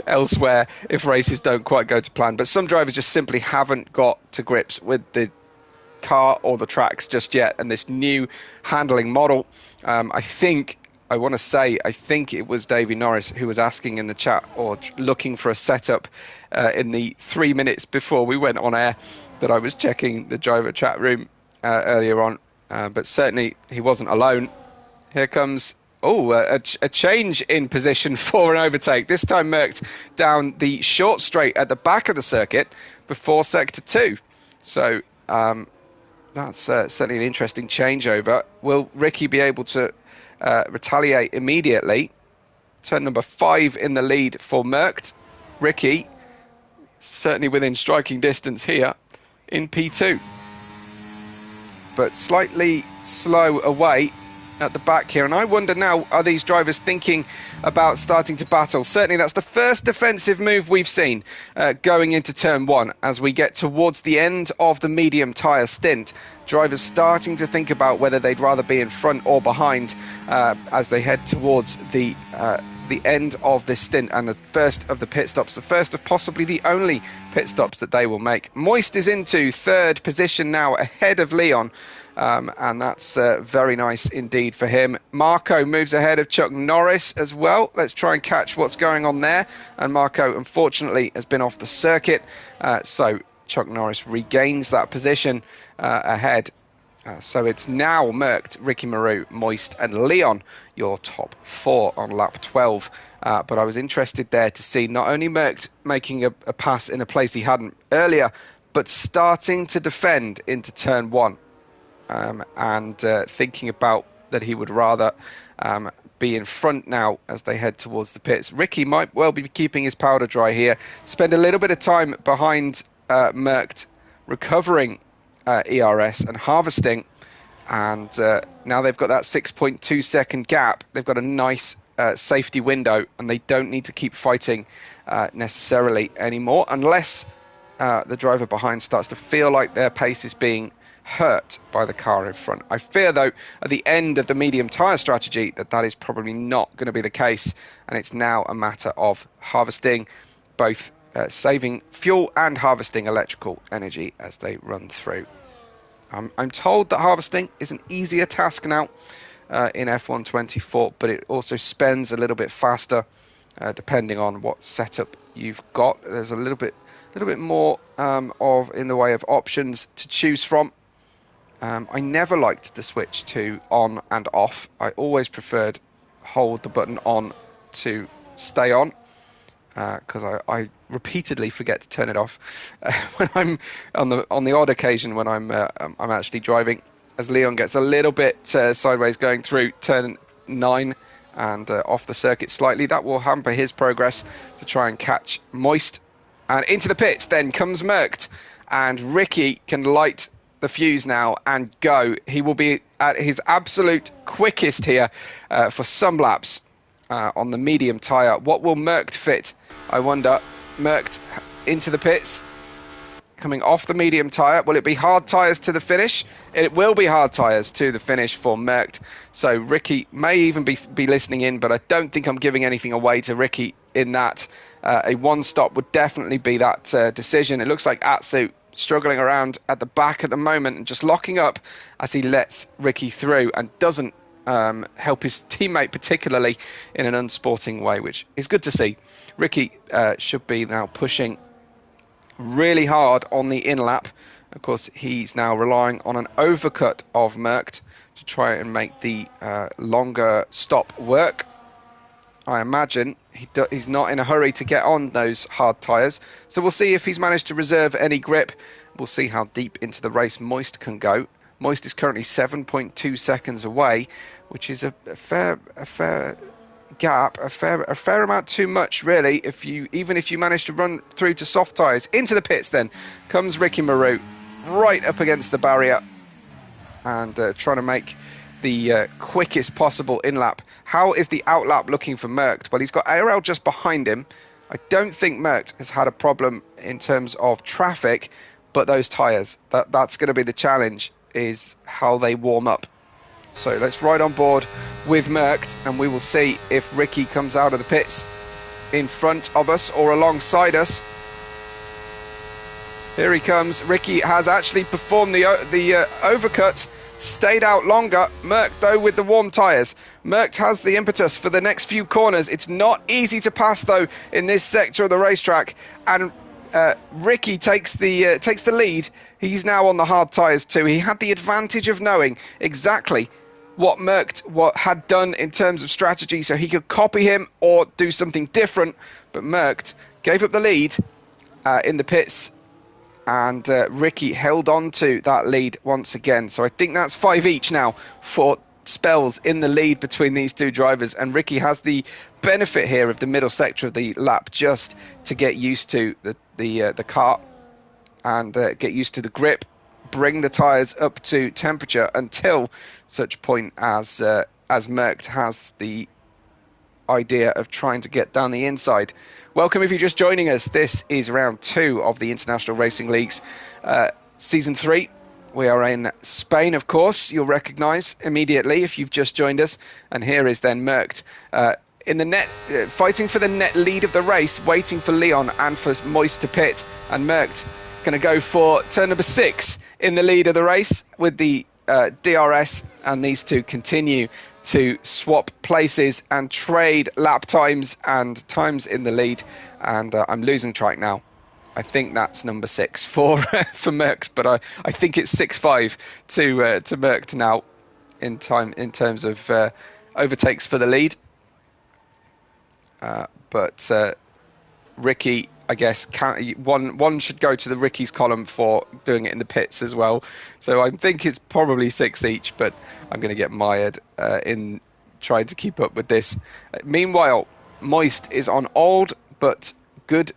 elsewhere if races don't quite go to plan. But some drivers just simply haven't got to grips with the car or the tracks just yet, and this new handling model. I think it was Davy Norris who was asking in the chat, or looking for a setup in the 3 minutes before we went on air, that I was checking the driver chat room earlier on, but certainly he wasn't alone. Here comes a change in position for an overtake. This time Merckx down the short straight at the back of the circuit before sector 2. So that's certainly an interesting changeover. Will Ricky be able to retaliate immediately? Turn number 5 in the lead for Merckx. Ricky certainly within striking distance here in P2, but slightly slow away at the back here. And I wonder now, are these drivers thinking about starting to battle? Certainly that's the first defensive move we've seen going into turn 1 as we get towards the end of the medium tyre stint. Drivers starting to think about whether they'd rather be in front or behind as they head towards the end of this stint and the first of the pit stops, the first of possibly the only pit stops that they will make. Moist is into 3rd position now, ahead of Leon. And that's very nice indeed for him. Marco moves ahead of Chuck Norris as well. Let's try and catch what's going on there. And Marco, unfortunately, has been off the circuit. So Chuck Norris regains that position ahead. So it's now Merckx, Ricky Maru, Moist and Leon, your top 4 on lap 12. But I was interested there to see not only Merckx making a pass in a place he hadn't earlier, but starting to defend into turn 1. And thinking about that he would rather be in front now as they head towards the pits. Ricky might well be keeping his powder dry here. Spend a little bit of time behind Merckx, recovering ERS and harvesting. And now they've got that 6.2 second gap. They've got a nice safety window, and they don't need to keep fighting necessarily anymore, unless the driver behind starts to feel like their pace is being hurt by the car in front. I fear, though, at the end of the medium tyre strategy, that is probably not going to be the case, and it's now a matter of harvesting, both saving fuel and harvesting electrical energy as they run through. I'm told that harvesting is an easier task now in F1 24, but it also spends a little bit faster depending on what setup you've got. There's a little bit more of in the way of options to choose from. I never liked the switch to on and off. I always preferred hold the button on to stay on, because I repeatedly forget to turn it off when I'm on the odd occasion when I'm actually driving. As Leon gets a little bit sideways going through turn 9 and off the circuit slightly, that will hamper his progress to try and catch Moist. And into the pits then comes Merckx, and Ricky can light the fuse now and go. He will be at his absolute quickest here for some laps on the medium tyre. What will Merckx fit, I wonder? Merckx into the pits, coming off the medium tyre. Will it be hard tyres to the finish? It will be hard tyres to the finish for Merckx. So Ricky may even be listening in, but I don't think I'm giving anything away to Ricky in that. A one stop would definitely be that decision. It looks like Atsu struggling around at the back at the moment and just locking up as he lets Ricky through and doesn't help his teammate particularly in an unsporting way, which is good to see. Ricky should be now pushing really hard on the in-lap. Of course, he's now relying on an overcut of Merckx to try and make the longer stop work. I imagine he's not in a hurry to get on those hard tyres. So we'll see if he's managed to reserve any grip. We'll see how deep into the race Moist can go. Moist is currently 7.2 seconds away, which is a fair gap, a fair amount too much, really. Even if you manage to run through to soft tyres. Into the pits then comes Ricky Marou, right up against the barrier, and trying to make the quickest possible in-lap. How is the out-lap looking for Merckx? Well, he's got ARL just behind him. I don't think Merckx has had a problem in terms of traffic, but those tyres, that's going to be the challenge, is how they warm up. So let's ride on board with Merckx, and we will see if Ricky comes out of the pits in front of us or alongside us. Here he comes. Ricky has actually performed the overcut, stayed out longer. Merckx, though, with the warm tyres. Merckx has the impetus for the next few corners. It's not easy to pass, though, in this sector of the racetrack. And Ricky takes the lead. He's now on the hard tyres too. He had the advantage of knowing exactly what Merckx had done in terms of strategy, so he could copy him or do something different. But Merckx gave up the lead in the pits, and Ricky held on to that lead once again. So I think that's 5 each now for spells in the lead between these two drivers, and Ricky has the benefit here of the middle sector of the lap just to get used to the car and get used to the grip, bring the tyres up to temperature until such point as Merckx has the idea of trying to get down the inside. Welcome if you're just joining us. This is round 2 of the International Racing League's season 3. We are in Spain, of course. You'll recognise immediately if you've just joined us. And here is then Merckx in the net, fighting for the net lead of the race, waiting for Leon and for Moist to pit. And Merckx going to go for turn number 6 in the lead of the race with the DRS. And these two continue to swap places and trade lap times and times in the lead. And I'm losing track now. I think that's number 6 for Merckx, but I think it's 6.5 to Merckx now in terms of overtakes for the lead. But Ricky, I guess, one should go to the Ricky's column for doing it in the pits as well. So I think it's probably 6 each, but I'm going to get mired in trying to keep up with this. Meanwhile, Moist is on old but good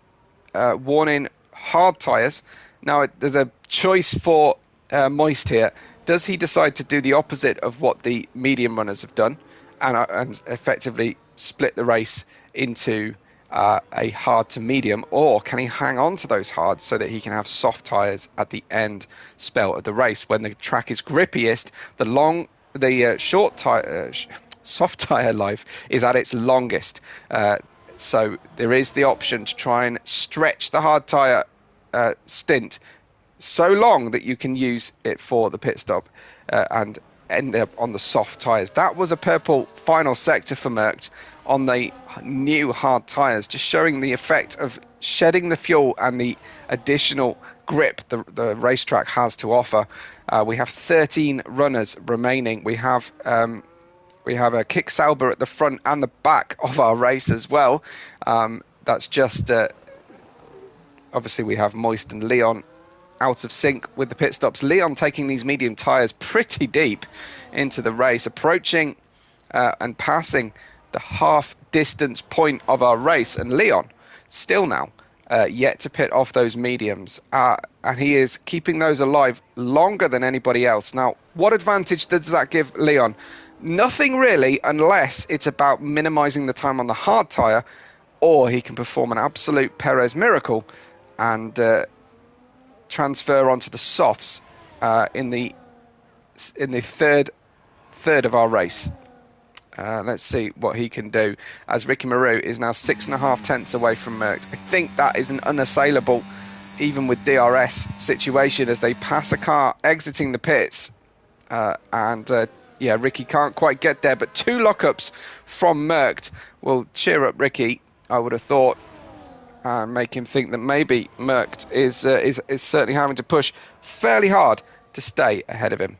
warning hard tyres. Now, there's a choice for Moist here. Does he decide to do the opposite of what the medium runners have done and effectively split the race into a hard to medium, or can he hang on to those hards so that he can have soft tyres at the end spell of the race when the track is grippiest? The short tyre, soft tyre life is at its longest. So there is the option to try and stretch the hard tyre stint so long that you can use it for the pit stop and end up on the soft tyres. That was a purple final sector for Merckx on the new hard tyres, just showing the effect of shedding the fuel and the additional grip the racetrack has to offer. We have 13 runners remaining. We have a Kick Sauber at the front and the back of our race as well. That's just obviously we have Moist and Leon out of sync with the pit stops. Leon taking these medium tyres pretty deep into the race, approaching and passing the half distance point of our race. And Leon still now yet to pit off those mediums. And he is keeping those alive longer than anybody else. Now, what advantage does that give Leon? Nothing really, unless it's about minimising the time on the hard tyre, or he can perform an absolute Perez miracle and transfer onto the softs in the third of our race. Let's see what he can do, as Ricky Maru is now 6.5 tenths away from Merckx. I think that is an unassailable, even with DRS, situation as they pass a car exiting the pits. Yeah, Ricky can't quite get there, but 2 lockups from Merckx will cheer up Ricky, I would have thought, and make him think that maybe Merckx is certainly having to push fairly hard to stay ahead of him.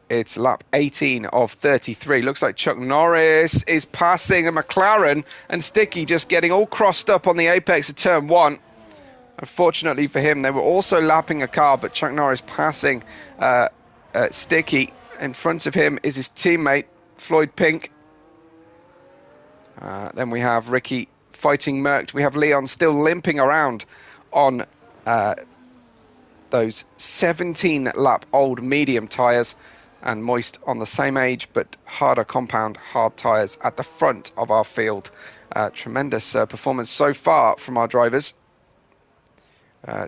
It's lap 18 of 33. Looks like Chuck Norris is passing a McLaren, and Sticky just getting all crossed up on the apex of turn 1. Unfortunately for him, they were also lapping a car, but Chuck Norris passing Sticky. In front of him is his teammate, Floyd Pink. Then we have Ricky fighting Merckx. We have Leon still limping around on those 17-lap-old medium tyres, and Moist on the same age but harder compound hard tyres at the front of our field. Tremendous performance so far from our drivers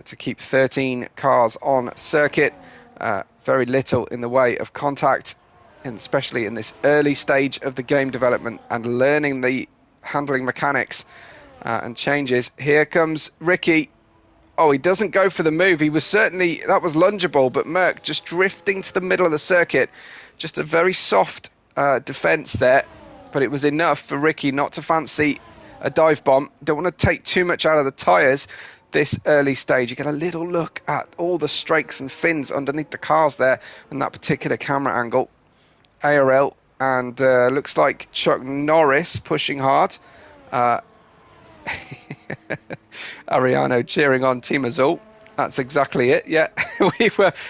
to keep 13 cars on circuit. Very little in the way of contact, and especially in this early stage of the game development and learning the handling mechanics and changes. Here comes Ricky. Oh, he doesn't go for the move. He was certainly, that was lungeable, but Merckx just drifting to the middle of the circuit. Just a very soft defence there, but it was enough for Ricky not to fancy a dive bomb. Don't want to take too much out of the tyres this early stage. You get a little look at all the strakes and fins underneath the cars there in that particular camera angle. ARL, and looks like Chuck Norris pushing hard. Ariano cheering on Team Azul. That's exactly it. Yeah,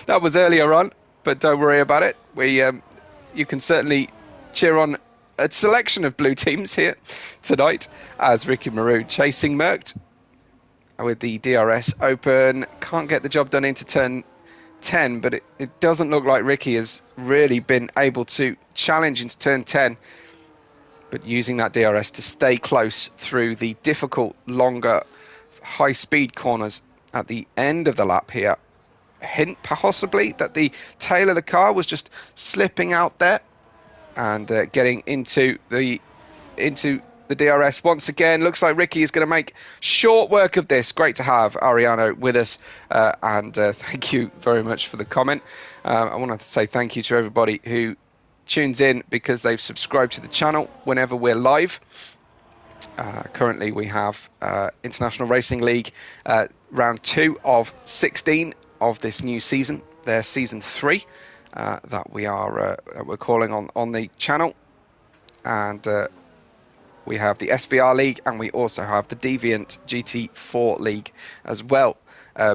that was earlier on, but don't worry about it. You can certainly cheer on a selection of blue teams here tonight, as Ricky Maru chasing Merckx with the DRS open. Can't get the job done into turn 10, but it doesn't look like Ricky has really been able to challenge into turn 10, but using that DRS to stay close through the difficult, longer, high-speed corners at the end of the lap here. A hint possibly that the tail of the car was just slipping out there and getting into the DRS once again. Looks like Ricky is going to make short work of this. Great to have Ariano with us, and thank you very much for the comment. I want to say thank you to everybody who tunes in because they've subscribed to the channel whenever we're live. Currently we have International Racing League round 2 of 16 of this new season. They're season 3 that we're calling on the channel, and we have the SVR League, and we also have the Deviant GT4 League as well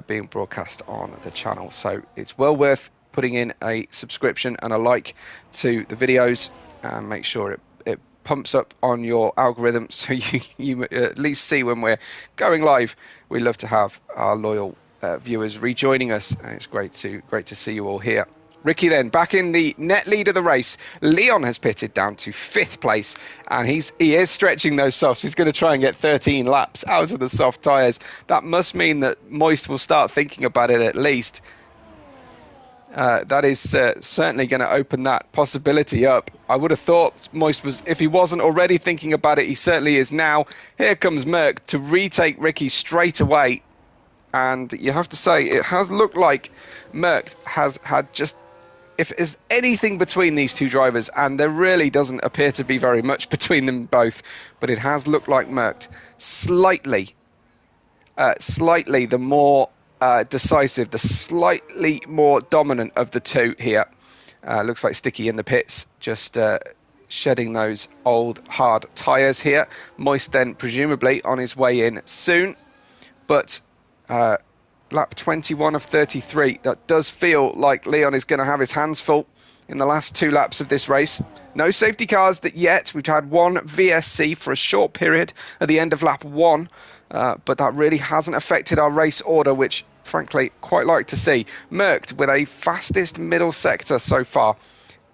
being broadcast on the channel. So it's well worth putting in a subscription and a like to the videos, and make sure it pumps up on your algorithm so you at least see when we're going live. We love to have our loyal viewers rejoining us. It's great to see you all here. Ricky then back in the net lead of the race. Leon has pitted down to 5th place, and he is stretching those softs. He's going to try and get 13 laps out of the soft tyres. That must mean that Moist will start thinking about it at least. That is certainly going to open that possibility up. I would have thought Moist was, if he wasn't already thinking about it, he certainly is now. Here comes Merck to retake Ricky straight away. And you have to say, it has looked like Merck has had just, if there's anything between these two drivers, and there really doesn't appear to be very much between them both, but it has looked like Merck slightly the more decisive, the slightly more dominant of the two here. Looks like Sticky in the pits, just shedding those old hard tyres here. Moist then presumably on his way in soon, but lap 21 of 33, that does feel like Leon is going to have his hands full in the last 2 laps of this race. No safety cars yet. We've had one VSC for a short period at the end of lap 1, but that really hasn't affected our race order, which frankly quite like to see. Merck with a fastest middle sector so far.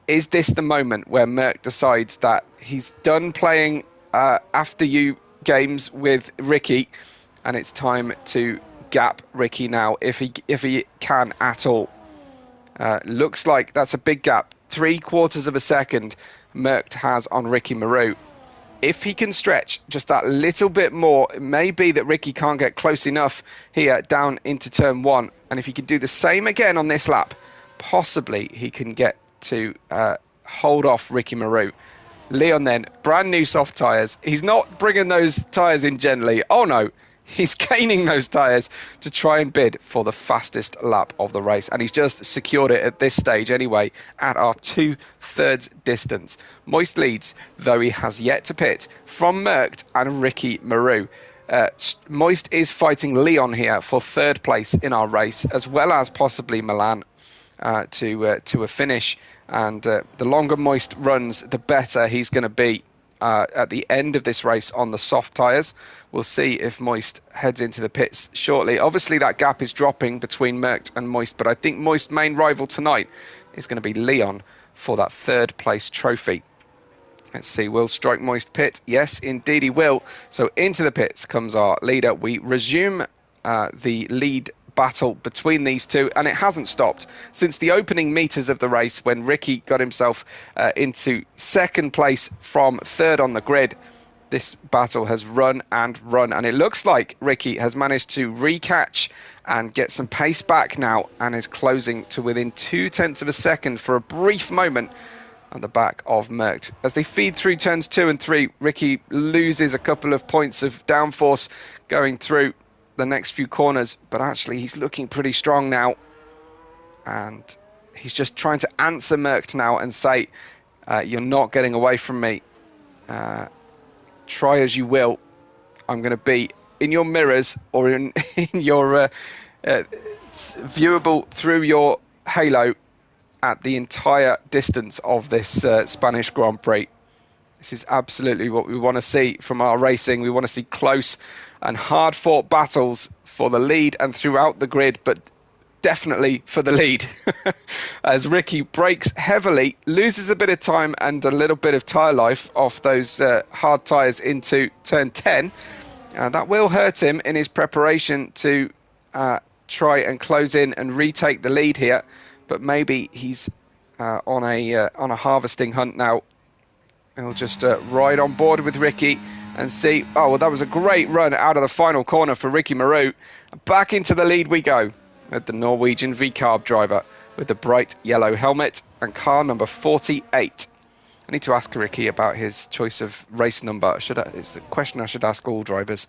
Is this the moment where Merck decides that he's done playing after you games with Ricky, and it's time to gap Ricky now, if he can at all? Looks like that's a big gap. 3/4 of a second Merck has on Ricky Marou. If he can stretch just that little bit more, it may be that Ricky can't get close enough here down into turn 1. And if he can do the same again on this lap, possibly he can get to hold off Ricky Marou. Leon then, brand new soft tyres. He's not bringing those tyres in gently. Oh no. He's gaining those tyres to try and bid for the fastest lap of the race. And he's just secured it at this stage anyway, at our 2/3 distance. Moist leads, though he has yet to pit, from Merck and Ricky Marou. Moist is fighting Leon here for 3rd place in our race, as well as possibly Milan to a finish. And the longer Moist runs, the better he's going to be at the end of this race on the soft tyres. We'll see if Moist heads into the pits shortly. Obviously, that gap is dropping between Merck and Moist, but I think Moist's main rival tonight is going to be Leon for that 3rd place trophy. Let's see, will Strike Moist pit? Yes, indeed he will. So into the pits comes our leader. We resume the lead battle between these two, and it hasn't stopped since the opening meters of the race, when Ricky got himself into 2nd place from 3rd on the grid. This battle has run, and it looks like Ricky has managed to recatch and get some pace back now, and is closing to within 0.2 of a second for a brief moment on the back of Merck. As they feed through turns 2 and 3, Ricky loses a couple of points of downforce going through the next few corners, but actually he's looking pretty strong now, and he's just trying to answer Merck now and say, you're not getting away from me. Try as you will, I'm going to be in your mirrors, or in your viewable through your halo at the entire distance of this Spanish Grand Prix. This is absolutely what we want to see from our racing. We want to see close and hard-fought battles for the lead and throughout the grid, but definitely for the lead. As Ricky brakes heavily, loses a bit of time and a little bit of tyre life off those hard tyres into turn 10. That will hurt him in his preparation to try and close in and retake the lead here, but maybe he's on a harvesting hunt now. He'll just ride on board with Ricky and see. Oh, well, that was a great run out of the final corner for Ricky Marou. Back into the lead we go with the Norwegian V-Carb driver with the bright yellow helmet and car number 48. I need to ask Ricky about his choice of race number. It's the question I should ask all drivers,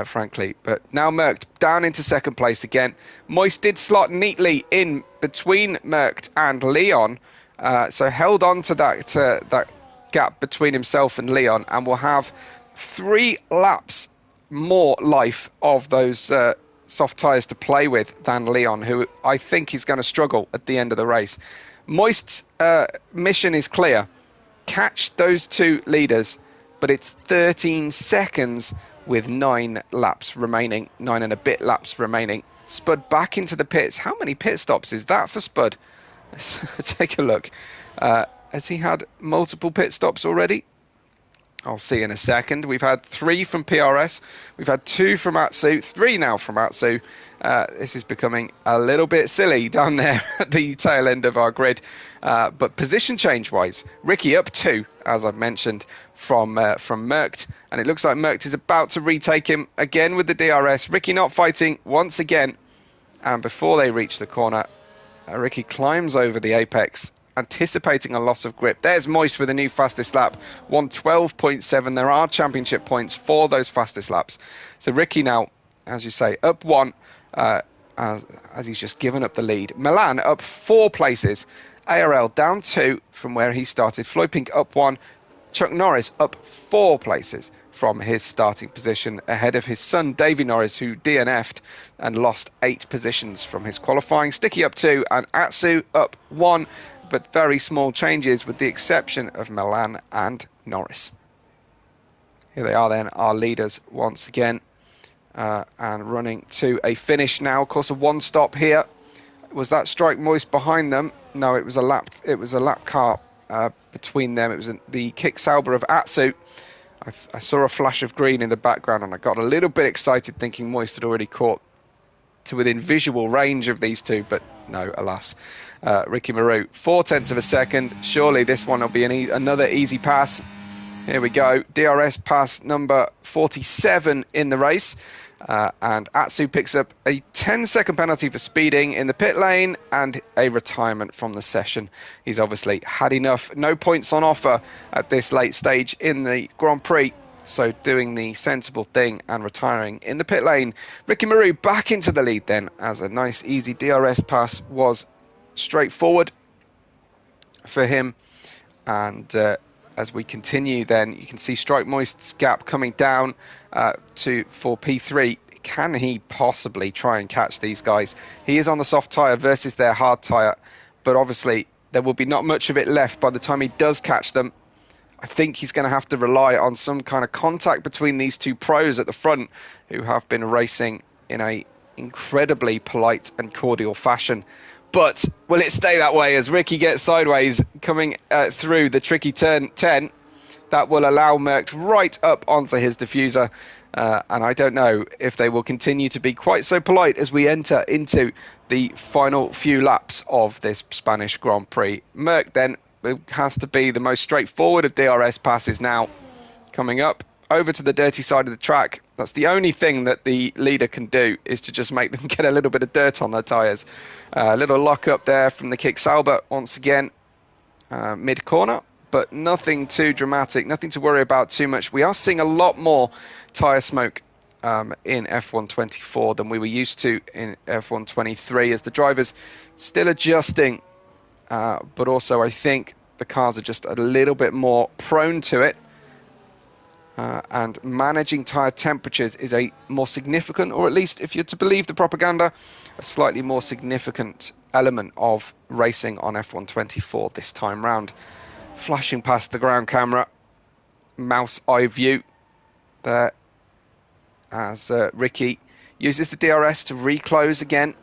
frankly. But now Merck down into 2nd place again. Moist did slot neatly in between Merck and Leon, so held on to that gap between himself and Leon, and will have 3 laps more life of those soft tyres to play with than Leon, who I think is going to struggle at the end of the race. Moist's mission is clear. Catch those two leaders, but it's 13 seconds with 9 laps remaining, 9 and a bit laps remaining. Spud back into the pits. How many pit stops is that for Spud? Let's take a look. Has he had multiple pit stops already? I'll see in a second. We've had 3 from PRS. We've had 2 from Atsu. 3 now from Atsu. This is becoming a little bit silly down there at the tail end of our grid. But position change-wise, Ricky up 2, as I've mentioned, from Merckx. And it looks like Merckx is about to retake him again with the DRS. Ricky not fighting once again. And before they reach the corner, Ricky climbs over the apex, anticipating a loss of grip. There's Moist with a new fastest lap, 1:12.7. There are championship points for those fastest laps. So Ricky now, as you say, up 1 as he's just given up the lead. Milan up 4 places. ARL down 2 from where he started. Floyd Pink up 1. Chuck Norris up 4 places from his starting position, ahead of his son Davey Norris, who DNF'd and lost 8 positions from his qualifying. Sticky up 2 and Atsu up 1, but very small changes with the exception of Milan and Norris. Here they are then, our leaders once again, and running to a finish now. Of course, a 1 stop here. Was that Strike Moist behind them? No, it was a lap car between them. It was the Kick Sauber of Atsu. I saw a flash of green in the background and I got a little bit excited thinking Moist had already caught to within visual range of these two, but no, alas. Ricky Maru, 0.4 of a second. Surely this one will be another easy pass. Here we go. DRS pass number 47 in the race. And Atsu picks up a 10-second penalty for speeding in the pit lane and a retirement from the session. He's obviously had enough. No points on offer at this late stage in the Grand Prix. So doing the sensible thing and retiring in the pit lane. Ricky Maru back into the lead then, as a nice easy DRS pass was straightforward for him. And as we continue then, you can see Strike Moist's gap coming down for P3. Can he possibly try and catch these guys? He is on the soft tyre versus their hard tyre, but obviously there will be not much of it left by the time he does catch them. I think he's going to have to rely on some kind of contact between these two pros at the front, who have been racing in a incredibly polite and cordial fashion. But will it stay that way as Ricky gets sideways coming through the tricky turn 10? That will allow Merckx right up onto his diffuser. And I don't know if they will continue to be quite so polite as we enter into the final few laps of this Spanish Grand Prix. Merckx then has to be the most straightforward of DRS passes now. Coming up over to the dirty side of the track. That's the only thing that the leader can do, is to just make them get a little bit of dirt on their tyres. A little lock up there from the Kick Sauber once again, mid-corner, but nothing too dramatic, nothing to worry about too much. We are seeing a lot more tyre smoke in F1 24 than we were used to in F1 23, as the drivers still adjusting, but also I think the cars are just a little bit more prone to it. And managing tyre temperatures is a more significant, or at least if you're to believe the propaganda, a slightly more significant element of racing on F1 24 this time round. Flashing past the ground camera, mouse eye view there, as Ricky uses the DRS to reclose again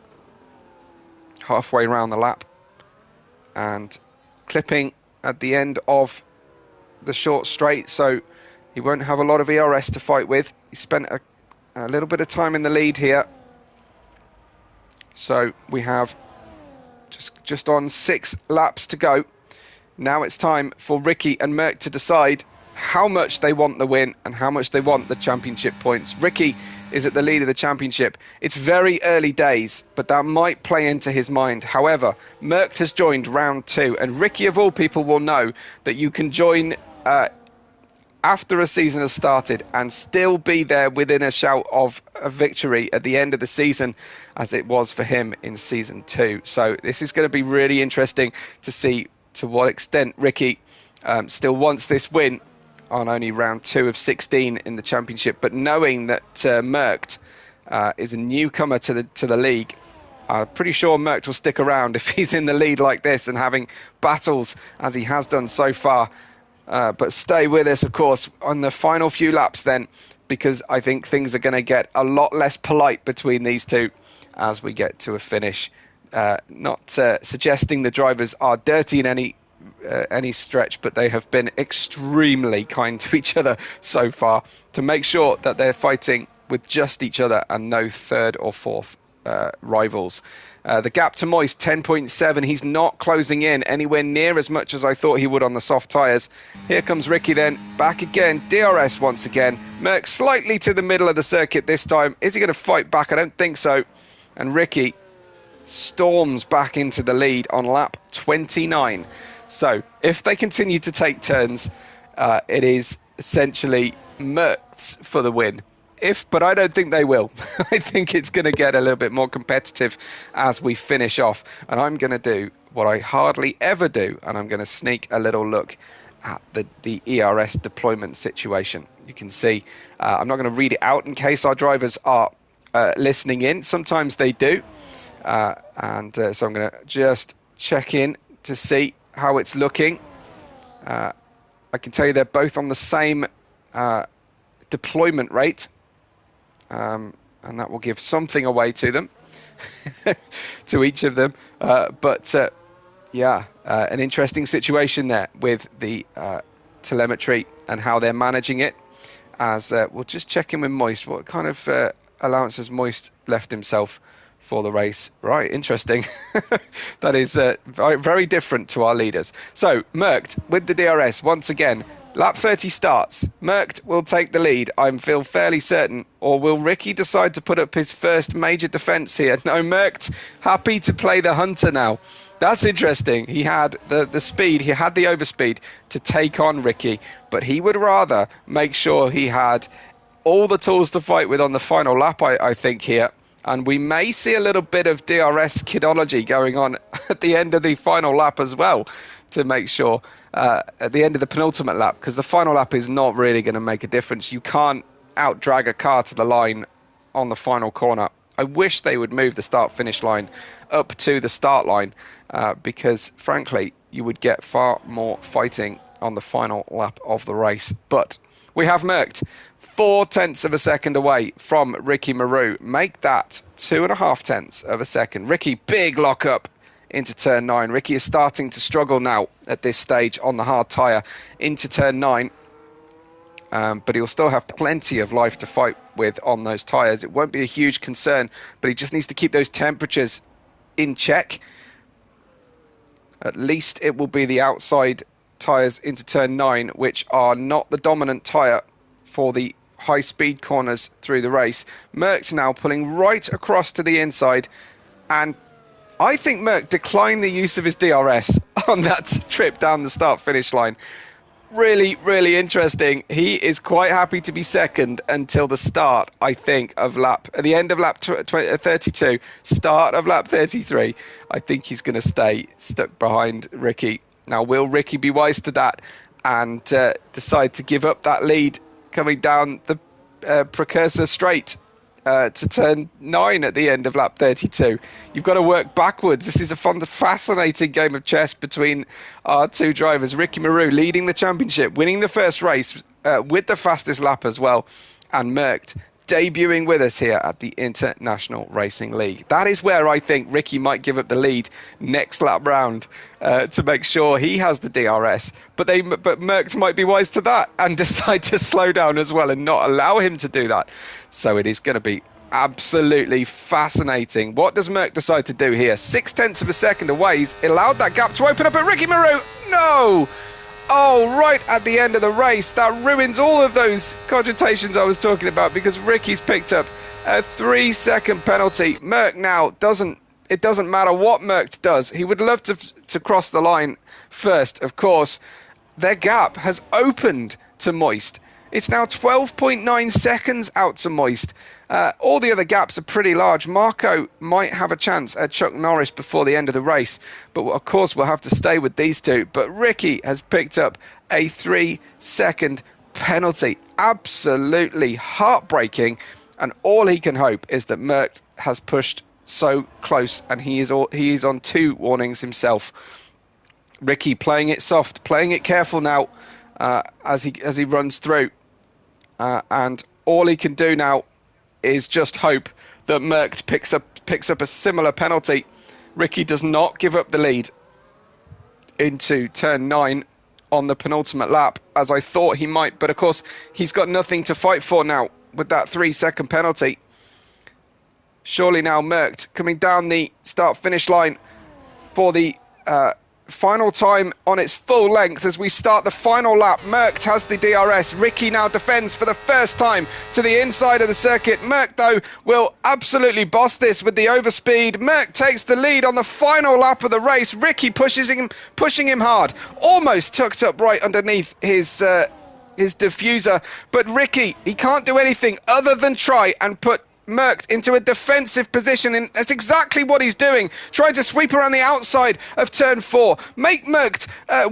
halfway around the lap, and clipping at the end of the short straight, so he won't have a lot of ERS to fight with. He spent a little bit of time in the lead here. So we have just on 6 laps to go. Now it's time for Ricky and Merckx to decide how much they want the win and how much they want the championship points. Ricky is at the lead of the championship. It's very early days, but that might play into his mind. However, Merckx has joined round 2, and Ricky of all people will know that you can join after a season has started and still be there within a shout of a victory at the end of the season, as it was for him in season 2. So this is going to be really interesting to see to what extent Ricky still wants this win on only round 2 of 16 in the championship, but knowing that Merckx is a newcomer to the league. I'm pretty sure Merckx will stick around if he's in the lead like this and having battles as he has done so far. But stay with us, of course, on the final few laps then, because I think things are going to get a lot less polite between these two as we get to a finish. Not suggesting the drivers are dirty in any stretch, but they have been extremely kind to each other so far to make sure that they're fighting with just each other and no third or fourth rivals. The gap to Moist, 10.7. He's not closing in anywhere near as much as I thought he would on the soft tyres. Here comes Ricky then, back again, DRS once again. Merckx slightly to the middle of the circuit this time. Is he going to fight back? I don't think so. And Ricky storms back into the lead on lap 29. So if they continue to take turns, it is essentially Merckx for the win. But I don't think they will. I think it's going to get a little bit more competitive as we finish off. And I'm going to do what I hardly ever do, and I'm going to sneak a little look at the ERS deployment situation. You can see, I'm not going to read it out in case our drivers are listening in. Sometimes they do. So I'm going to just check in to see how it's looking. I can tell you they're both on the same deployment rate. And that will give something away to them, to each of them. An interesting situation there with the telemetry and how they're managing it. As we'll just check in with Moist. What kind of allowance has Moist left himself for the race? Right, interesting. That is very, very different to our leaders. So, Merckx with the DRS once again. Lap 30 starts. Merckx will take the lead, I feel fairly certain. Or will Ricky decide to put up his first major defence here? No, Merckx happy to play the hunter now. That's interesting. He had the speed, he had the overspeed to take on Ricky, but he would rather make sure he had all the tools to fight with on the final lap, I think, here. And we may see a little bit of DRS kidology going on at the end of the final lap as well, to make sure at the end of the penultimate lap, because the final lap is not really going to make a difference. You can't out-drag a car to the line on the final corner. I wish they would move the start-finish line up to the start line because, frankly, you would get far more fighting on the final lap of the race. But we have Merckx 0.4 of a second away from Ricky Maru. Make that 2.5 tenths of a second. Ricky, big lock-up into turn 9. Ricky is starting to struggle now at this stage on the hard tyre into turn 9. But he'll still have plenty of life to fight with on those tyres. It won't be a huge concern, but he just needs to keep those temperatures in check. At least it will be the outside tyres into turn 9, which are not the dominant tyre for the high-speed corners through the race. Merckx now pulling right across to the inside, and I think Merckx declined the use of his DRS on that trip down the start-finish line. Really, really interesting. He is quite happy to be second until the start, I think, of at the end of lap 32, start of lap 33. I think he's going to stay stuck behind Ricky. Now, will Ricky be wise to that and decide to give up that lead coming down the precursor straight to turn 9 at the end of lap 32. You've got to work backwards. This is a fascinating game of chess between our two drivers. Ricky Maru leading the championship, winning the first race with the fastest lap as well, and Merckx debuting with us here at the International Racing League. That is where I think Ricky might give up the lead next lap round to make sure he has the DRS. But Merckx might be wise to that and decide to slow down as well and not allow him to do that. So it is going to be absolutely fascinating. What does Merckx decide to do here? 0.6 of a second away. He's allowed that gap to open up, but Ricky Maru, no! Oh, right at the end of the race. That ruins all of those cogitations I was talking about because Ricky's picked up a 3-second penalty. Merckx now it doesn't matter what Merckx does. He would love to cross the line first, of course. Their gap has opened to Moist. It's now 12.9 seconds out to Moist. All the other gaps are pretty large. Marco might have a chance at Chuck Norris before the end of the race, but of course we'll have to stay with these two. But Ricky has picked up a 3-second penalty. Absolutely heartbreaking. And all he can hope is that Merckx has pushed so close, and he is on 2 warnings himself. Ricky playing it soft, playing it careful now as he runs through, and all he can do now is just hope that Merckx picks up a similar penalty. Ricky does not give up the lead into turn 9 on the penultimate lap, as I thought he might, but of course he's got nothing to fight for now with that 3-second penalty. Surely now Merckx coming down the start-finish line for the final time on its full length as we start the final lap. Merckx has the DRS. Ricky now defends for the first time to the inside of the circuit. Merckx, though, will absolutely boss this with the overspeed. Merckx takes the lead on the final lap of the race. Ricky pushing him hard, almost tucked up right underneath his diffuser. But Ricky, he can't do anything other than try and put Merckx into a defensive position, and that's exactly what he's doing, trying to sweep around the outside of turn 4. Make Merckx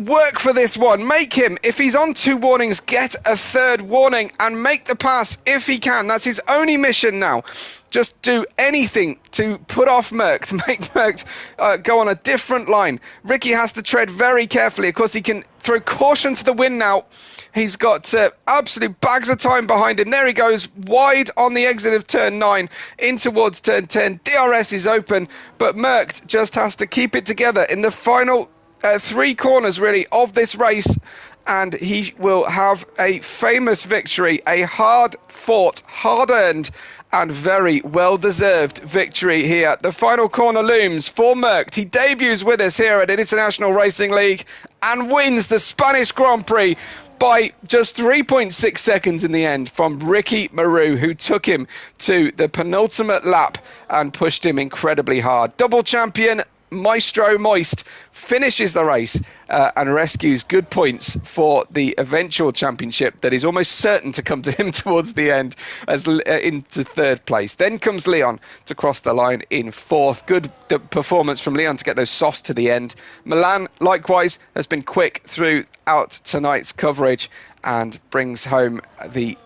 work for this one. Make him, if he's on 2 warnings, get a 3rd warning and make the pass if he can. That's his only mission now. Just do anything to put off Merckx, make Merckx go on a different line. Ricky has to tread very carefully. Of course, he can throw caution to the wind now. He's got absolute bags of time behind him. There he goes, wide on the exit of turn 9, in towards turn 10. DRS is open, but Merckx just has to keep it together in the final 3 corners, really, of this race. And he will have a famous victory, a hard-fought, hard-earned, and very well-deserved victory here. The final corner looms for Merckx. He debuts with us here at International Racing League and wins the Spanish Grand Prix by just 3.6 seconds in the end from Ricky Maru, who took him to the penultimate lap and pushed him incredibly hard. Double champion Maestro Moist finishes the race and rescues good points for the eventual championship that is almost certain to come to him towards the end, as into 3rd place. Then comes Leon to cross the line in 4th. Good performance from Leon to get those softs to the end. Milan, likewise, has been quick throughout tonight's coverage and brings home the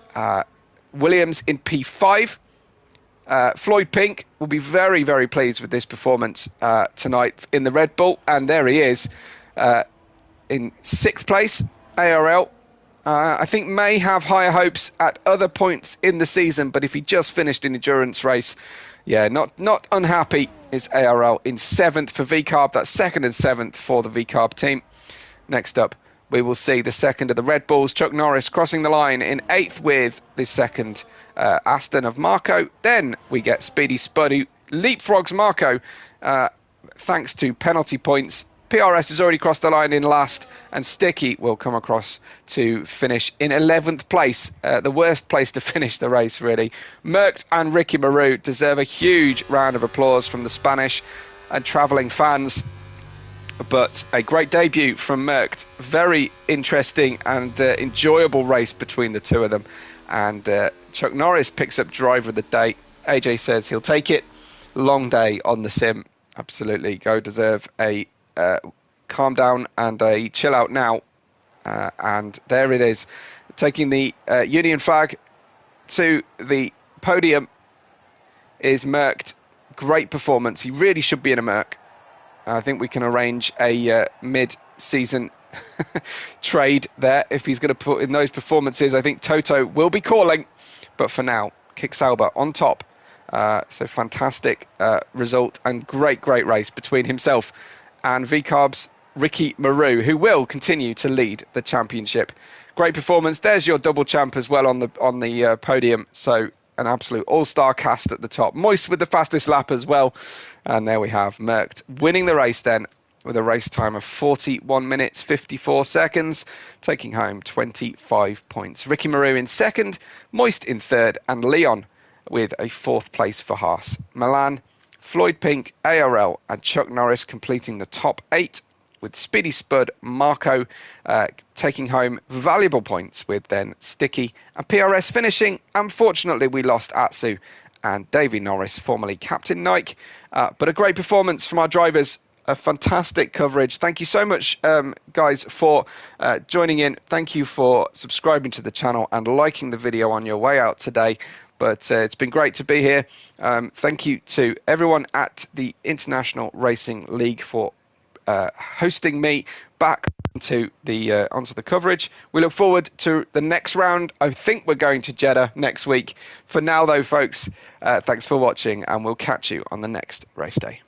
Williams in P5. Floyd Pink will be very, very pleased with this performance tonight in the Red Bull. And there he is in 6th place, ARL. I think may have higher hopes at other points in the season, but if he just finished an endurance race, yeah, not unhappy is ARL in 7th for VCARB. That's 2nd and 7th for the VCARB team. Next up, we will see the 2nd of the Red Bulls, Chuck Norris, crossing the line in 8th with the 2nd Aston of Marco. Then we get Speedy Spud, who leapfrogs Marco thanks to penalty points. PRS has already crossed the line in last, and Sticky will come across to finish in 11th place, the worst place to finish the race, really. Merckx and Ricky Maru deserve a huge round of applause from the Spanish and travelling fans. But a great debut from Merckx. Very interesting and enjoyable race between the two of them. And Chuck Norris picks up driver of the day. AJ says he'll take it. Long day on the sim. Absolutely. Go deserve a calm down and a chill out now. And there it is. Taking the Union flag to the podium is Merckx. Great performance. He really should be in a Merc. I think we can arrange a mid-season trade there if he's going to put in those performances. I think Toto will be calling, but for now, Kick Sauber on top. So fantastic result and great race between himself and VCARB's Ricky Maru, who will continue to lead the championship. Great performance. There's your double champ as well on the podium. So an absolute all-star cast at the top. Moist with the fastest lap as well. And there we have Merckx winning the race then with a race time of 41 minutes, 54 seconds, taking home 25 points. Ricky Maru in 2nd, Moist in 3rd, and Leon with a 4th place for Haas. Milan, Floyd Pink, ARL, and Chuck Norris completing the top 8, with Speedy Spud, Marco taking home valuable points, with then Sticky and PRS finishing. Unfortunately, we lost Atsu and Davey Norris, formerly Captain Nike. But a great performance from our drivers. A fantastic coverage. Thank you so much, guys, for joining in. Thank you for subscribing to the channel and liking the video on your way out today. But it's been great to be here. Thank you to everyone at the International Racing League for hosting me back onto the coverage. We look forward to the next round. I think we're going to Jeddah next week. For now, though, folks, thanks for watching, and we'll catch you on the next race day.